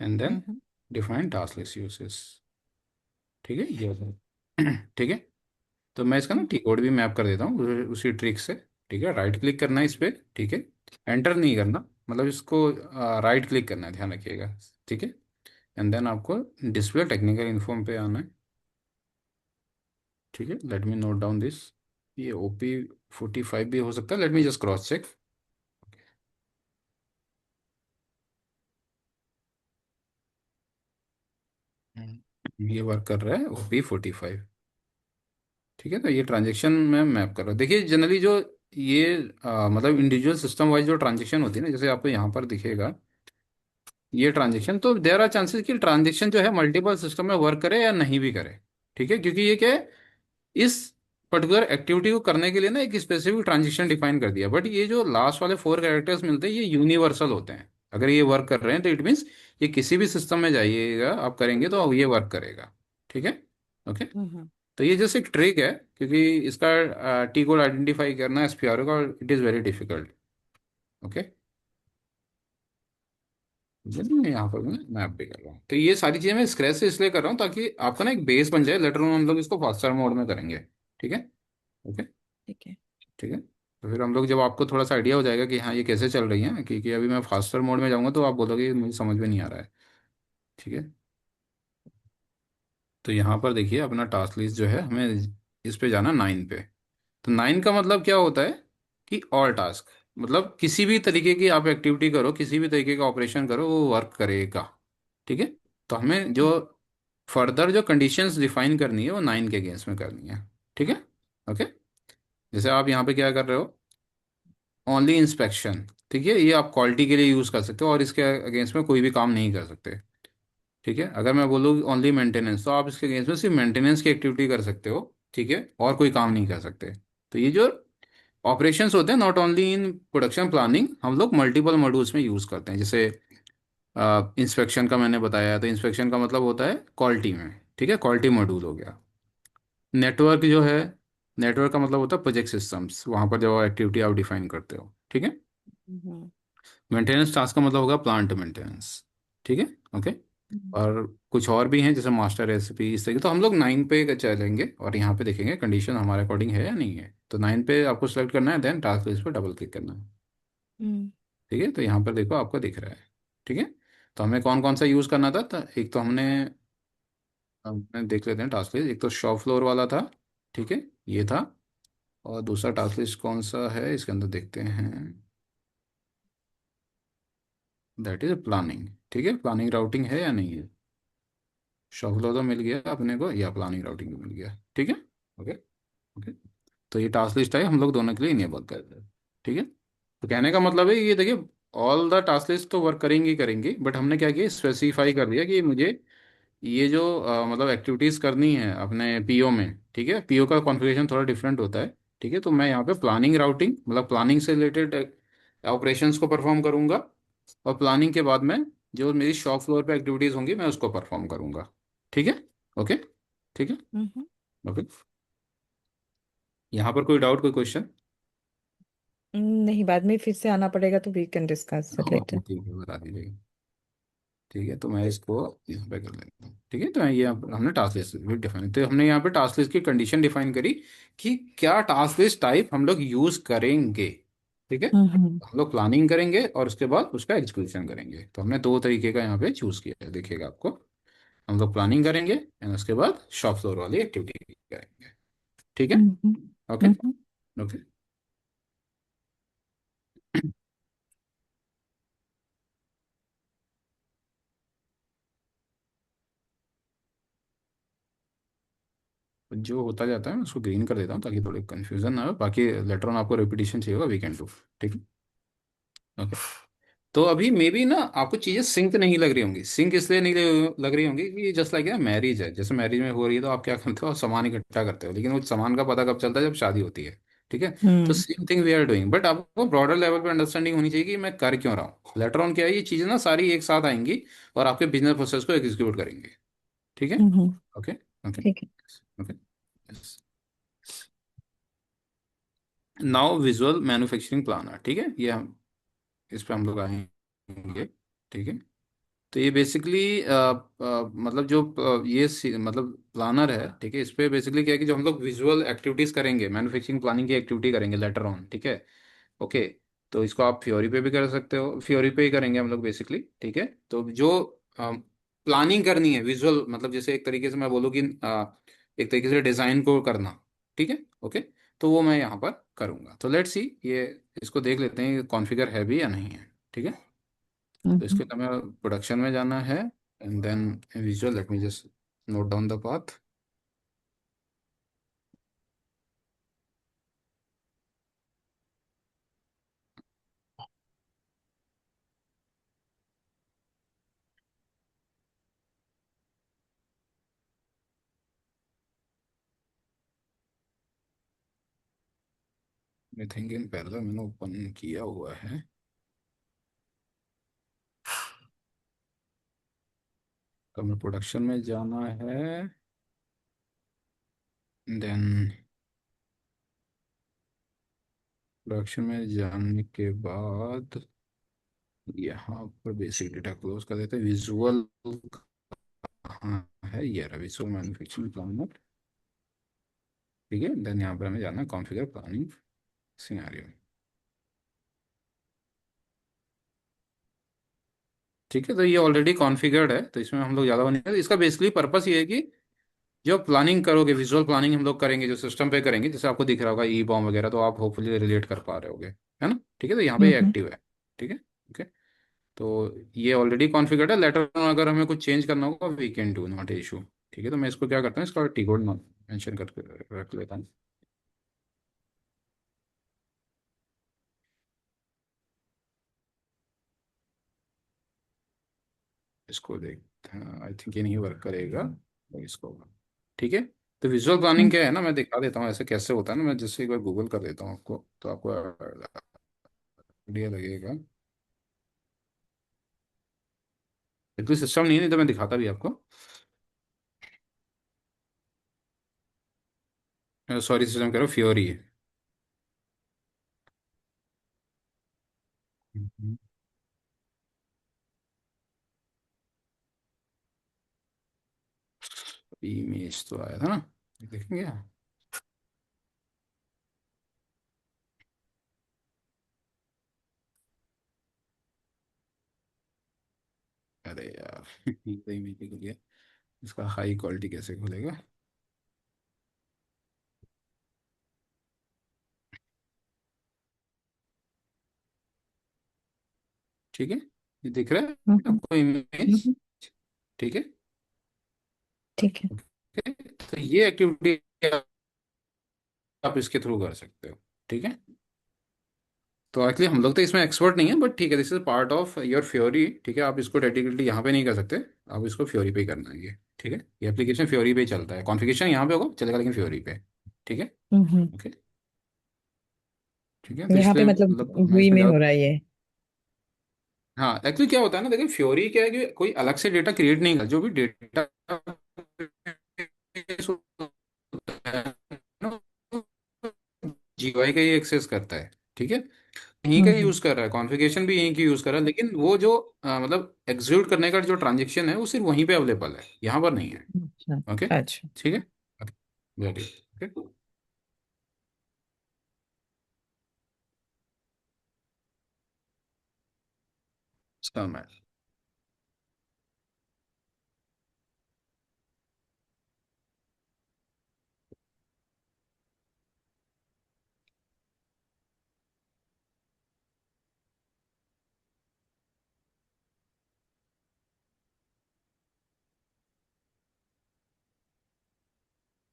and then hmm. Define task list uses. ठीक है, ये होता है। ठीक है, तो मैं इसका ना टी कोड भी मैप कर देता हूँ उसी ट्रिक से। ठीक है, राइट क्लिक करना है इस पर। ठीक है, एंटर नहीं करना, मतलब इसको राइट क्लिक करना है, ध्यान रखिएगा। ठीक है, एंड देन आपको डिस्प्ले टेक्निकल इन्फॉर्म पे आना है। ठीक है, let me note down this. ये OP45 भी हो सकता है, let me just cross check. ये वर्क कर रहा है OP45। ठीक है, तो ये ट्रांजेक्शन में मैप कर रहा हूँ। देखिए जनरली जो ये मतलब इंडिविजुअल सिस्टम वाइज जो ट्रांजेक्शन होती है ना, जैसे आपको यहाँ पर दिखेगा ये ट्रांजेक्शन, तो देयर आर चांसेस कि ट्रांजेक्शन जो है मल्टीपल सिस्टम में वर्क करे या नहीं भी करे। ठीक है, क्योंकि ये क्या है, इस पर्टिकुलर एक्टिविटी को करने के लिए ना एक स्पेसिफिक ट्रांजेक्शन डिफाइन कर दिया, बट ये जो लास्ट वाले 4 कैरेक्टर्स मिलते हैं ये यूनिवर्सल होते हैं। अगर ये वर्क कर रहे हैं तो इट मीन्स ये किसी भी सिस्टम में जाइएगा आप करेंगे तो ये वर्क करेगा। ठीक है। ओके, हम्म। तो ये जस्ट एक ट्रिक है, क्योंकि इसका टी कोड आइडेंटिफाई करना एसपीआरओ का it is very difficult. Okay, चलिए मैं यहाँ पर मैं ऐप भी कर रहा हूँ, तो ये सारी चीज़ें मैं स्क्रैच से इसलिए कर रहा हूँ ताकि आपका ना एक बेस बन जाए, लेटर में हम लोग इसको फास्टर मोड में करेंगे। ठीक है। ओके। ठीक है। ठीक है, तो फिर हम लोग जब आपको थोड़ा सा आइडिया हो जाएगा कि हाँ ये कैसे चल रही है, क्योंकि अभी मैं फास्टर मोड में जाऊँगा तो आप बोलोगे मुझे समझ में नहीं आ रहा है। ठीक है, तो यहाँ पर देखिए अपना टास्क लिस्ट जो है हमें इस पे जाना 9 पे। तो 9 का मतलब क्या होता है कि ऑल टास्क, मतलब किसी भी तरीके की आप एक्टिविटी करो, किसी भी तरीके का ऑपरेशन करो वो वर्क करेगा। ठीक है, तो हमें जो फर्दर जो कंडीशंस डिफाइन करनी है वो 9 के अगेंस्ट में करनी है। ठीक है। ओके, जैसे आप यहाँ पे क्या कर रहे हो, ओनली इंस्पेक्शन। ठीक है, ये आप क्वालिटी के लिए यूज़ कर सकते हो और इसके अगेंस्ट में कोई भी काम नहीं कर सकते। ठीक है, अगर मैं बोलूँ ओनली मेंटेनेंस तो आप इसके अगेंस्ट में सिर्फ मेंटेनेंस की एक्टिविटी कर सकते हो। ठीक है, और कोई काम नहीं कर सकते। तो ये जो ऑपरेशंस होते हैं not only in production planning, हम लोग मल्टीपल मॉड्यूल्स में यूज़ करते हैं। जैसे इंस्पेक्शन का मैंने बताया, तो इंस्पेक्शन का मतलब होता है क्वालिटी में। ठीक है, क्वालिटी मॉड्यूल हो गया। नेटवर्क जो है, नेटवर्क का मतलब होता है प्रोजेक्ट सिस्टम्स, वहाँ पर जो एक्टिविटी आप डिफाइन करते हो। ठीक है, हम्म। मेंटेनेंस टास्क का मतलब होगा प्लांट मेंटेनेंस। ठीक है। ओके, और कुछ और भी हैं जैसे मास्टर रेसिपी इस तरीके, तो हम लोग 9 पे चलेंगे और यहाँ पे देखेंगे कंडीशन हमारे अकॉर्डिंग है या नहीं है। तो 9 पे आपको सेलेक्ट करना है, देन टास्क लिस्ट पर डबल क्लिक करना है। हम्म। ठीक है, तो यहाँ पर देखो आपको दिख रहा है। ठीक है, तो हमें कौन कौन सा यूज़ करना था, तो एक तो हमने देख लेते हैं टास्क लिस्ट। एक तो शॉप फ्लोर वाला था, ठीक है, ये था। और दूसरा टास्क लिस्ट कौन सा है इसके अंदर देखते हैं, दैट इज प्लानिंग। ठीक है, प्लानिंग राउटिंग है या नहीं है। शॉप फ्लोर तो मिल गया अपने को, या प्लानिंग राउटिंग भी मिल गया, ठीक है। ओके। ओके। तो ये टास्क लिस्ट है, हम लोग दोनों के लिए इनेबल कर रहे हैं, ठीक है। तो कहने का मतलब है ये देखिए, ऑल द टास्क लिस्ट तो वर्क करेंगे ही करेंगे, बट हमने क्या किया, स्पेसिफाई कर दिया कि मुझे ये जो मतलब एक्टिविटीज करनी है अपने पीओ में, ठीक है। पीओ का कॉन्फ़िगरेशन थोड़ा डिफरेंट होता है, ठीक है। तो मैं यहाँ पे प्लानिंग राउटिंग मतलब प्लानिंग से रिलेटेड ऑपरेशंस को परफॉर्म करूंगा, और प्लानिंग के बाद में जो मेरी शॉप फ्लोर पे एक्टिविटीज होंगी मैं उसको परफॉर्म करूंगा, ठीक है। ओके। ठीक है। हम्म। ओके। यहाँ पर कोई डाउट, कोई क्वेश्चन। नहीं, बाद में फिर से आना पड़ेगा तो we can discuss it okay, later. ठीक है, बता दीजिएगा। ठीक है, तो मैं इसको यहाँ पे कर लेता हूँ, ठीक है। तो मैं ये हमने टास्क लिस्ट भी डिफाइन, तो हमने यहाँ पे टास्क लिस्ट की कंडीशन डिफाइन करी कि क्या टास्क लिस्ट टाइप हम लोग यूज करेंगे, ठीक है। हम्म। हम लोग प्लानिंग करेंगे और उसके बाद उसका एग्जीक्यूशन करेंगे। तो हमने दो तरीके का यहाँ पे चूज किया है, देखिएगा आपको। हम लोग प्लानिंग करेंगे एंड उसके बाद शॉप फ्लोर वाली एक्टिविटी करेंगे, ठीक है। हम्म। ओके। हम्म। ओके। जो होता जाता है मैं उसको ग्रीन कर देता हूँ ताकि थोड़ी कंफ्यूजन ना हो, बाकी लेटर ऑन आपको रिपीटिशन चाहिए होगा, वी कैन डू, ठीक है। ओके। तो अभी मे बी ना आपको चीजें सिंक नहीं लग रही होंगी। सिंक इसलिए नहीं लग रही होंगी कि जस्ट लाइक मैरिज है, जैसे मैरिज में हो रही है तो आप क्या करते हो, आप सामान इकट्ठा करते हो, लेकिन वो सामान का पता कब चलता है, जब शादी होती है, ठीक है। तो hmm. Same thing we are doing, but आपको ब्रॉडर लेवल पे अंडरस्टैंडिंग होनी चाहिए कि मैं कर क्यों रहा हूँ। लेटर ऑन क्या है, ये चीजें ना सारी एक साथ आएंगी और आपके बिजनेस प्रोसेस को एग्जीक्यूट करेंगे, ठीक है। हम्म। ओके। ओके। ठीक है। Okay. Now visual manufacturing planner, ठीक है, ये हम इस पे हम लोग आएंगे, ठीक है। तो ये बेसिकली मतलब जो मतलब प्लानर है, ठीक है। इस पे बेसिकली क्या है कि जो हम लोग विजुअल एक्टिविटीज करेंगे, मैन्युफैक्चरिंग प्लानिंग की एक्टिविटी करेंगे लेटर ऑन, ठीक है। ओके। तो इसको आप फ्योरी पे भी कर सकते हो, फ्योरी पे ही करेंगे हम लोग बेसिकली, ठीक है। तो जो प्लानिंग करनी है विजुअल, मतलब जैसे एक तरीके से मैं बोलूँ कि एक तरीके से डिजाइन को करना, ठीक है। ओके। तो वो मैं यहाँ पर करूँगा। तो लेट्स सी, ये इसको देख लेते हैं कॉन्फ़िगर है भी या नहीं है, ठीक है। तो हम्म। इसके लिए हमें प्रोडक्शन में जाना है and then visual, let me just note down the path. मैं थिंकिंग पहले मैंने ओपन किया हुआ है। तो हमें प्रोडक्शन में जाना है, देन प्रोडक्शन में जाने के बाद यहाँ पर बेसिक डेटा क्लोज कर देते हैं। विजुअल कहाँ है, ये रहा विजुअल मैन्युफैक्चरिंग प्लानर, ठीक है। देन यहाँ पर हमें जाना है कॉन्फ़िगर प्लानिंग सिनेरियो, ठीक है। तो ये ऑलरेडी कॉन्फ़िगर्ड है, तो इसमें हम लोग ज़्यादा नहीं, इसका बेसिकली पर्पस ये है कि जो प्लानिंग करोगे, विजुअल प्लानिंग हम लोग करेंगे जो सिस्टम पे करेंगे, जैसे आपको दिख रहा होगा ई बॉम्ब वगैरह, तो आप होपफुली रिलेट कर पा रहे होगे, है ना, ठीक है। तो यहाँ पे ये हम्म। एक्टिव है, ठीक है। ओके। तो ये ऑलरेडी कॉन्फ़िगर्ड है, लेटर अगर हमें कुछ चेंज करना होगा we can do, not issue, ठीक है। तो मैं इसको क्या करता हूँ, इसका टी कोड मेंशन करके रख लेता हूँ। इसको देख, आई थिंक ये नहीं वर्क करेगा, तो इसको, ठीक है। तो विजुअल प्लानिंग हम्म। क्या है ना, मैं दिखा देता हूँ ऐसे कैसे होता है ना। मैं जैसे एक बार गूगल कर देता हूँ आपको, तो आपको आइडिया लगेगा। बिल्कुल सिस्टम नहीं है, नहीं तो मैं दिखाता भी आपको। सॉरी, सिस्टम कह रहा हूँ, फ्योरी है। इमेज तो आया था ना, देखेंगे। अरे यार ये तो इमेज निकल गया। इसका हाई क्वालिटी कैसे खुलेगा? ठीक है, ये दिख रहा है हम्म। आपको इमेज? हम्म। ठीक है। ठीक है। ओके, तो ये एक्टिविटी आप इसके थ्रू कर सकते हो। ठीक है। तो एक्चुअली हम लोग तो इसमें एक्सपर्ट नहीं है, बट ठीक है, this is part of your Fiori. ठीक है, आप इसको डेडिकेटली यहाँ पे नहीं कर सकते, आप इसको फ्योरी पे ही करना है ये। ठीक है, ये एप्लीकेशन फ्योरी पे ही चलता है, कॉन्फ़िगरेशन यहाँ पे होगा चलेगा लेकिन फ्योरी पे। ठीक है। हम्म। ओके। ठीक है, तो यहाँ पे इसलिए मतलब मतलब मैं वी इसमें में हो ज़्यादा। रहा है ये? हाँ, एक्चुअली क्या होता है ना, देखिए फ्योरी क्या है कि कोई अलग से डेटा क्रिएट नहीं कर, जो भी डेटा जीयूआई का ही एक्सेस करता है। ठीक है, यहीं का हम्म। यूज कर रहा है, कॉन्फ़िगरेशन भी यहीं की यूज कर रहा है, लेकिन वो जो मतलब एग्जीक्यूट करने का जो ट्रांजेक्शन है वो सिर्फ वहीं पे अवेलेबल है, यहाँ पर नहीं है। अच्छा। ओके। अच्छा। ठीक है। ओके। मैं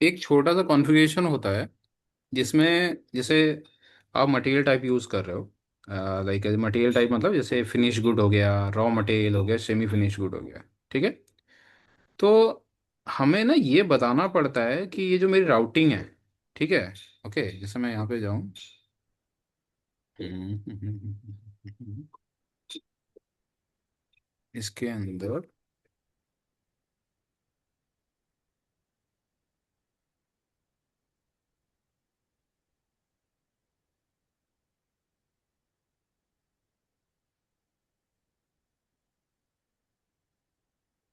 एक छोटा सा कॉन्फ़िगरेशन होता है जिसमें जैसे आप मटेरियल टाइप यूज़ कर रहे हो, लाइक मटेरियल टाइप मतलब जैसे फिनिश गुड हो गया, रॉ मटेरियल हो गया, सेमी फिनिश गुड हो गया। ठीक है। तो हमें ना ये बताना पड़ता है कि ये जो मेरी राउटिंग है, ठीक है, ओके, जैसे मैं यहाँ पे जाऊँ, इसके अंदर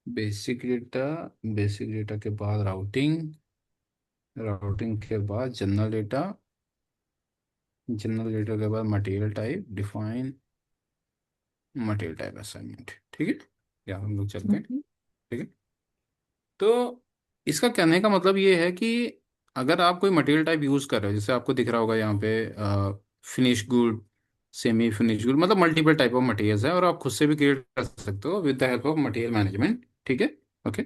बेसिक डेटा, बेसिक डेटा के बाद राउटिंग, राउटिंग के बाद जनरल डेटा, जनरल डेटा के बाद material type define, material type assignment. ठीक है, या हम लोग चलते हैं। हम्म। ठीक है। तो इसका कहने का मतलब ये है कि अगर आप कोई मटेरियल टाइप यूज़ कर रहे हो, जैसे आपको दिख रहा होगा यहाँ पे finish good, semi finish good, मतलब मल्टीपल टाइप ऑफ मटेरियल्स है, और आप खुद से भी क्रिएट कर सकते हो with the help of material management. ठीक है। ओके।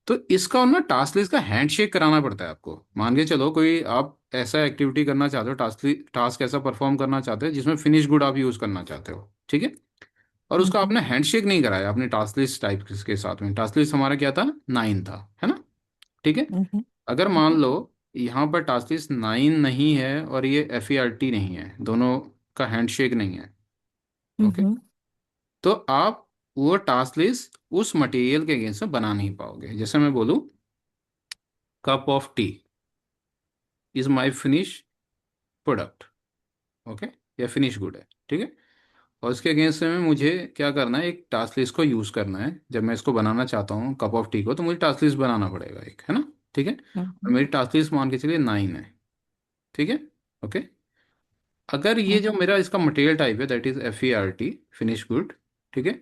तो इसका ना टास्क लिस्ट का हैंडशेक कराना पड़ता है आपको। मान के चलो कोई आप ऐसा एक्टिविटी करना चाहते हो, टास्क टास्क ऐसा परफॉर्म करना चाहते हो जिसमें फिनिश गुड आप यूज़ करना चाहते हो। ठीक है। और उसका हम्म। आपने हैंडशेक नहीं कराया अपने टास्क लिस्ट टाइप के साथ में, टास्क लिस्ट हमारा क्या था, 9 था, है ना? ठीक है। हम्म। अगर मान लो यहाँ पर टास्क लिस्ट 9 नहीं है और ये FERT नहीं है, दोनों का हैंडशेक नहीं है, ओके, हम्म। तो आप वो टास्क लिस्ट उस मटेरियल के अगेंस्ट में बना नहीं पाओगे। जैसे मैं बोलूँ cup of T is my finish product, okay, या फिनिश गुड है। ठीक है। और उसके अगेंस्ट में मुझे क्या करना है, एक टास्क लिस्ट को यूज़ करना है। जब मैं इसको बनाना चाहता हूँ कप ऑफ टी को, तो मुझे टास्क लिस्ट बनाना पड़ेगा एक, है ना? ठीक है। और हम्म। मेरी टास्क लिस्ट मान के चलिए 9 है। ठीक है। ओके। अगर ये जो मेरा इसका मटेरियल टाइप है that is FERT, finish good, ठीक है,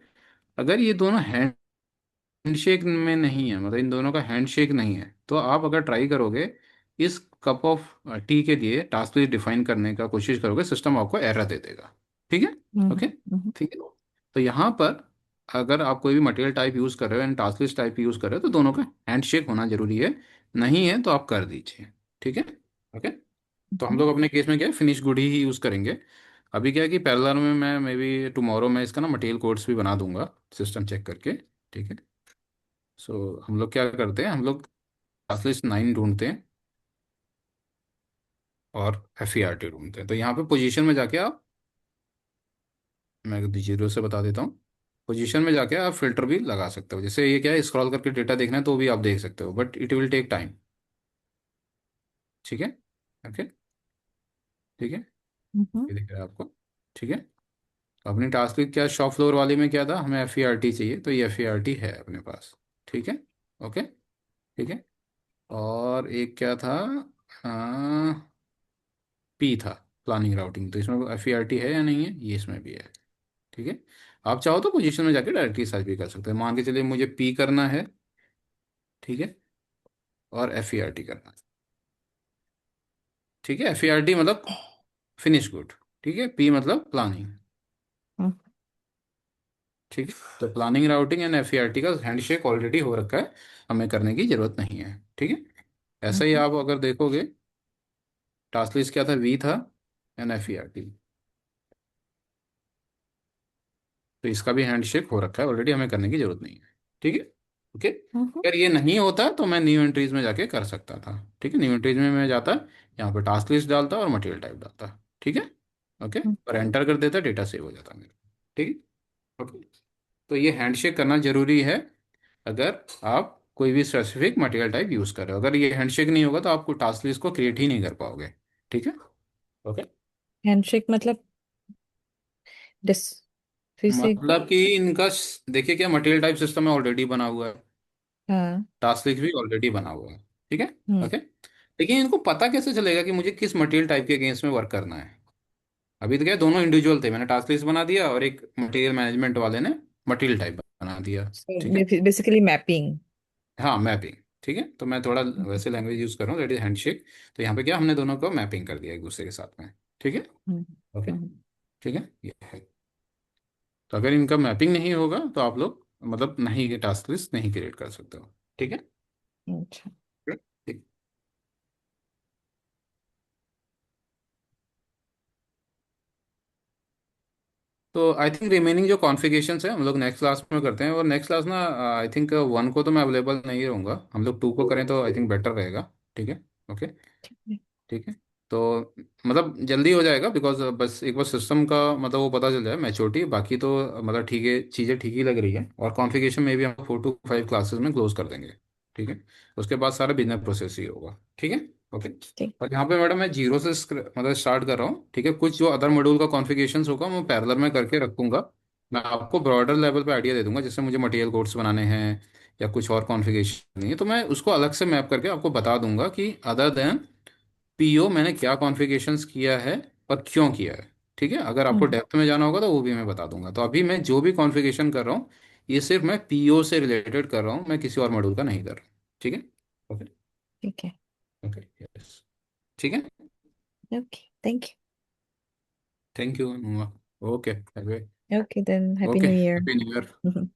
अगर ये दोनों हैंडशेक में नहीं है, मतलब इन दोनों का हैंडशेक नहीं है, तो आप अगर ट्राई करोगे इस कप ऑफ टी के लिए टास्क लिस्ट डिफाइन करने का कोशिश करोगे, सिस्टम आपको एरर दे देगा। ठीक है। ओके। हम्म। ठीक है। तो यहाँ पर अगर आप कोई भी मटेरियल टाइप यूज़ कर रहे हो and task list type use कर रहे हो, तो दोनों का हैंडशेक होना जरूरी है। नहीं है तो आप कर दीजिए। ठीक है। ओके। तो हम लोग अपने केस में क्या है, फिनिश गुड ही यूज़ करेंगे। अभी क्या है कि पैरेलल में मैं मे बी टुमारो मैं इसका ना मटेरियल कोड्स भी बना दूंगा सिस्टम चेक करके। ठीक है। सो हम लोग क्या करते हैं, हम लोग टास्क लिस्ट 9 ढूंढते हैं और FERT ढूंढते हैं। तो यहाँ पे पोजीशन में जाके आप, मैं 0 से बता देता हूँ, पोजीशन में जाके आप फिल्टर भी लगा सकते हो। जैसे ये क्या है, स्क्रॉल करके डेटा देखना है तो भी आप देख सकते हो, but it will take time. ठीक है। ओके। ठीक है, हम्म। ये दिख रहा है आपको? ठीक है। अपनी टास्क लिस्ट क्या, शॉप फ्लोर वाले में क्या था, हमें FERT चाहिए, तो ये FERT है अपने पास। ठीक है। ओके। ठीक है। और एक क्या था, P था, प्लानिंग राउटिंग, तो इसमें FERT है या नहीं है, ये इसमें भी है। ठीक है। आप चाहो तो पोजीशन में जाके डायरेक्टली सर्च भी कर सकते हैं। मान के चलिए मुझे पी करना है, ठीक है, और एफ ई आर टी करना है। ठीक है, एफ ई आर टी मतलब फिनिश गुड। ठीक है, पी मतलब प्लानिंग। हम्म, ठीक है, तो planning, routing and F E R T का हैंडशेक ऑलरेडी हो रखा है, हमें करने की जरूरत नहीं है। ठीक है, ऐसा ही हम्म, आप अगर देखोगे, टास्क लिस्ट क्या था, वी था, and F E R T. तो इसका भी हैंडशेक हो रखा है ऑलरेडी, हमें करने की जरूरत नहीं है। ठीक है, ओके। हम्म, अगर ये नहीं होता तो मैं न्यू एंट्रीज में जाके कर सकता था। ठीक है, न्यू एंट्रीज में मैं जाता, यहाँ पे टास्क लिस्ट डालता और मटेरियल टाइप डालता। ठीक है, ओके, हम्म। और एंटर कर देता, डेटा सेव हो जाता मेरा। ठीक है, ओके। तो ये हैंडशेक करना जरूरी है अगर आप कोई भी स्पेसिफिक मटेरियल टाइप यूज कर रहे हो। अगर ये हैंडशेक नहीं होगा तो आपको टास्क लिस्ट को क्रिएट ही नहीं कर पाओगे। ठीक है, ओके। हैंडशेक मतलब डिस फिर से। मतलब कि इनका देखिए क्या मटेरियल टाइप सिस्टम है ऑलरेडी बना हुआ है, हाँ। टास्क लिस्ट भी ऑलरेडी बना हुआ है। ठीक है, हम्म। ओके। लेकिन इनको पता कैसे चलेगा कि मुझे किस मटेरियल टाइप के अगेंस्ट में वर्क करना है? अभी तो क्या है, दोनों इंडिविजुअल थे, मैंने टास्क लिस्ट बना दिया और एक मटेरियल मैनेजमेंट वाले ने मटेरियल टाइप बना दिया। ठीक है, बेसिकली मैपिंग। हाँ, मैपिंग। ठीक है, तो मैं थोड़ा वैसे लैंग्वेज यूज कर रहा हूँ, दैट इज हैंडशेक। तो यहाँ पे क्या, हमने दोनों को मैपिंग कर दिया एक दूसरे के साथ में। ठीक है, ओके, ठीक है, ये है। तो अगर इनका मैपिंग नहीं होगा तो आप लोग मतलब नहीं, टास्क लिस्ट नहीं क्रिएट कर सकते हो। ठीक है, अच्छा। ठीक। तो आई थिंक रिमेनिंग जो कॉन्फ़िगरेशंस है हम लोग नेक्स्ट क्लास में करते हैं। और नेक्स्ट क्लास ना, आई थिंक वन को तो मैं अवेलेबल नहीं रहूँगा, हम लोग टू को करें तो आई थिंक बेटर रहेगा। ठीक है, ओके, ठीक है। तो मतलब जल्दी हो जाएगा, बिकॉज बस एक बार सिस्टम का मतलब वो पता चल जाए मैच्योरिटी, बाकी तो मतलब ठीक है, चीज़ें ठीक ही लग रही है। और कॉन्फ़िगरेशन में भी हम 4 to 5 क्लासेस में क्लोज कर देंगे। ठीक है, उसके बाद सारा बिजनेस प्रोसेस ही होगा। ठीक है, ओके। ठीक। और यहाँ पे मैडम मैं जीरो से मतलब स्टार्ट कर रहा हूँ। ठीक है, कुछ जो अदर मॉड्यूल का कॉन्फ़िगरेशंस होगा मैं पैरेलल में करके रखूंगा। मैं आपको ब्रॉडर लेवल पे आइडिया दे दूंगा, जैसे मुझे मटेरियल कोड्स बनाने हैं या कुछ और कॉन्फ़िगरेशन नहीं है, तो मैं उसको अलग से मैप करके आपको बता दूंगा कि अदर देन पीओ मैंने क्या कॉन्फ़िगरेशंस किया है और क्यों किया है। ठीक है, अगर आपको हम्म। डेप्थ में जाना होगा तो वो भी मैं बता दूंगा। तो अभी मैं जो भी कॉन्फ़िगरेशन कर रहा हूँ ये सिर्फ मैं पीओ से रिलेटेड कर रहा हूँ, मैं किसी और मॉड्यूल का नहीं कर रहा हूँ। ठीक है, ओके, ठीक है। ओके, यस, ठीक है, okay, thank thank you. Okay, you. Okay then, happy okay, new year. Happy new year.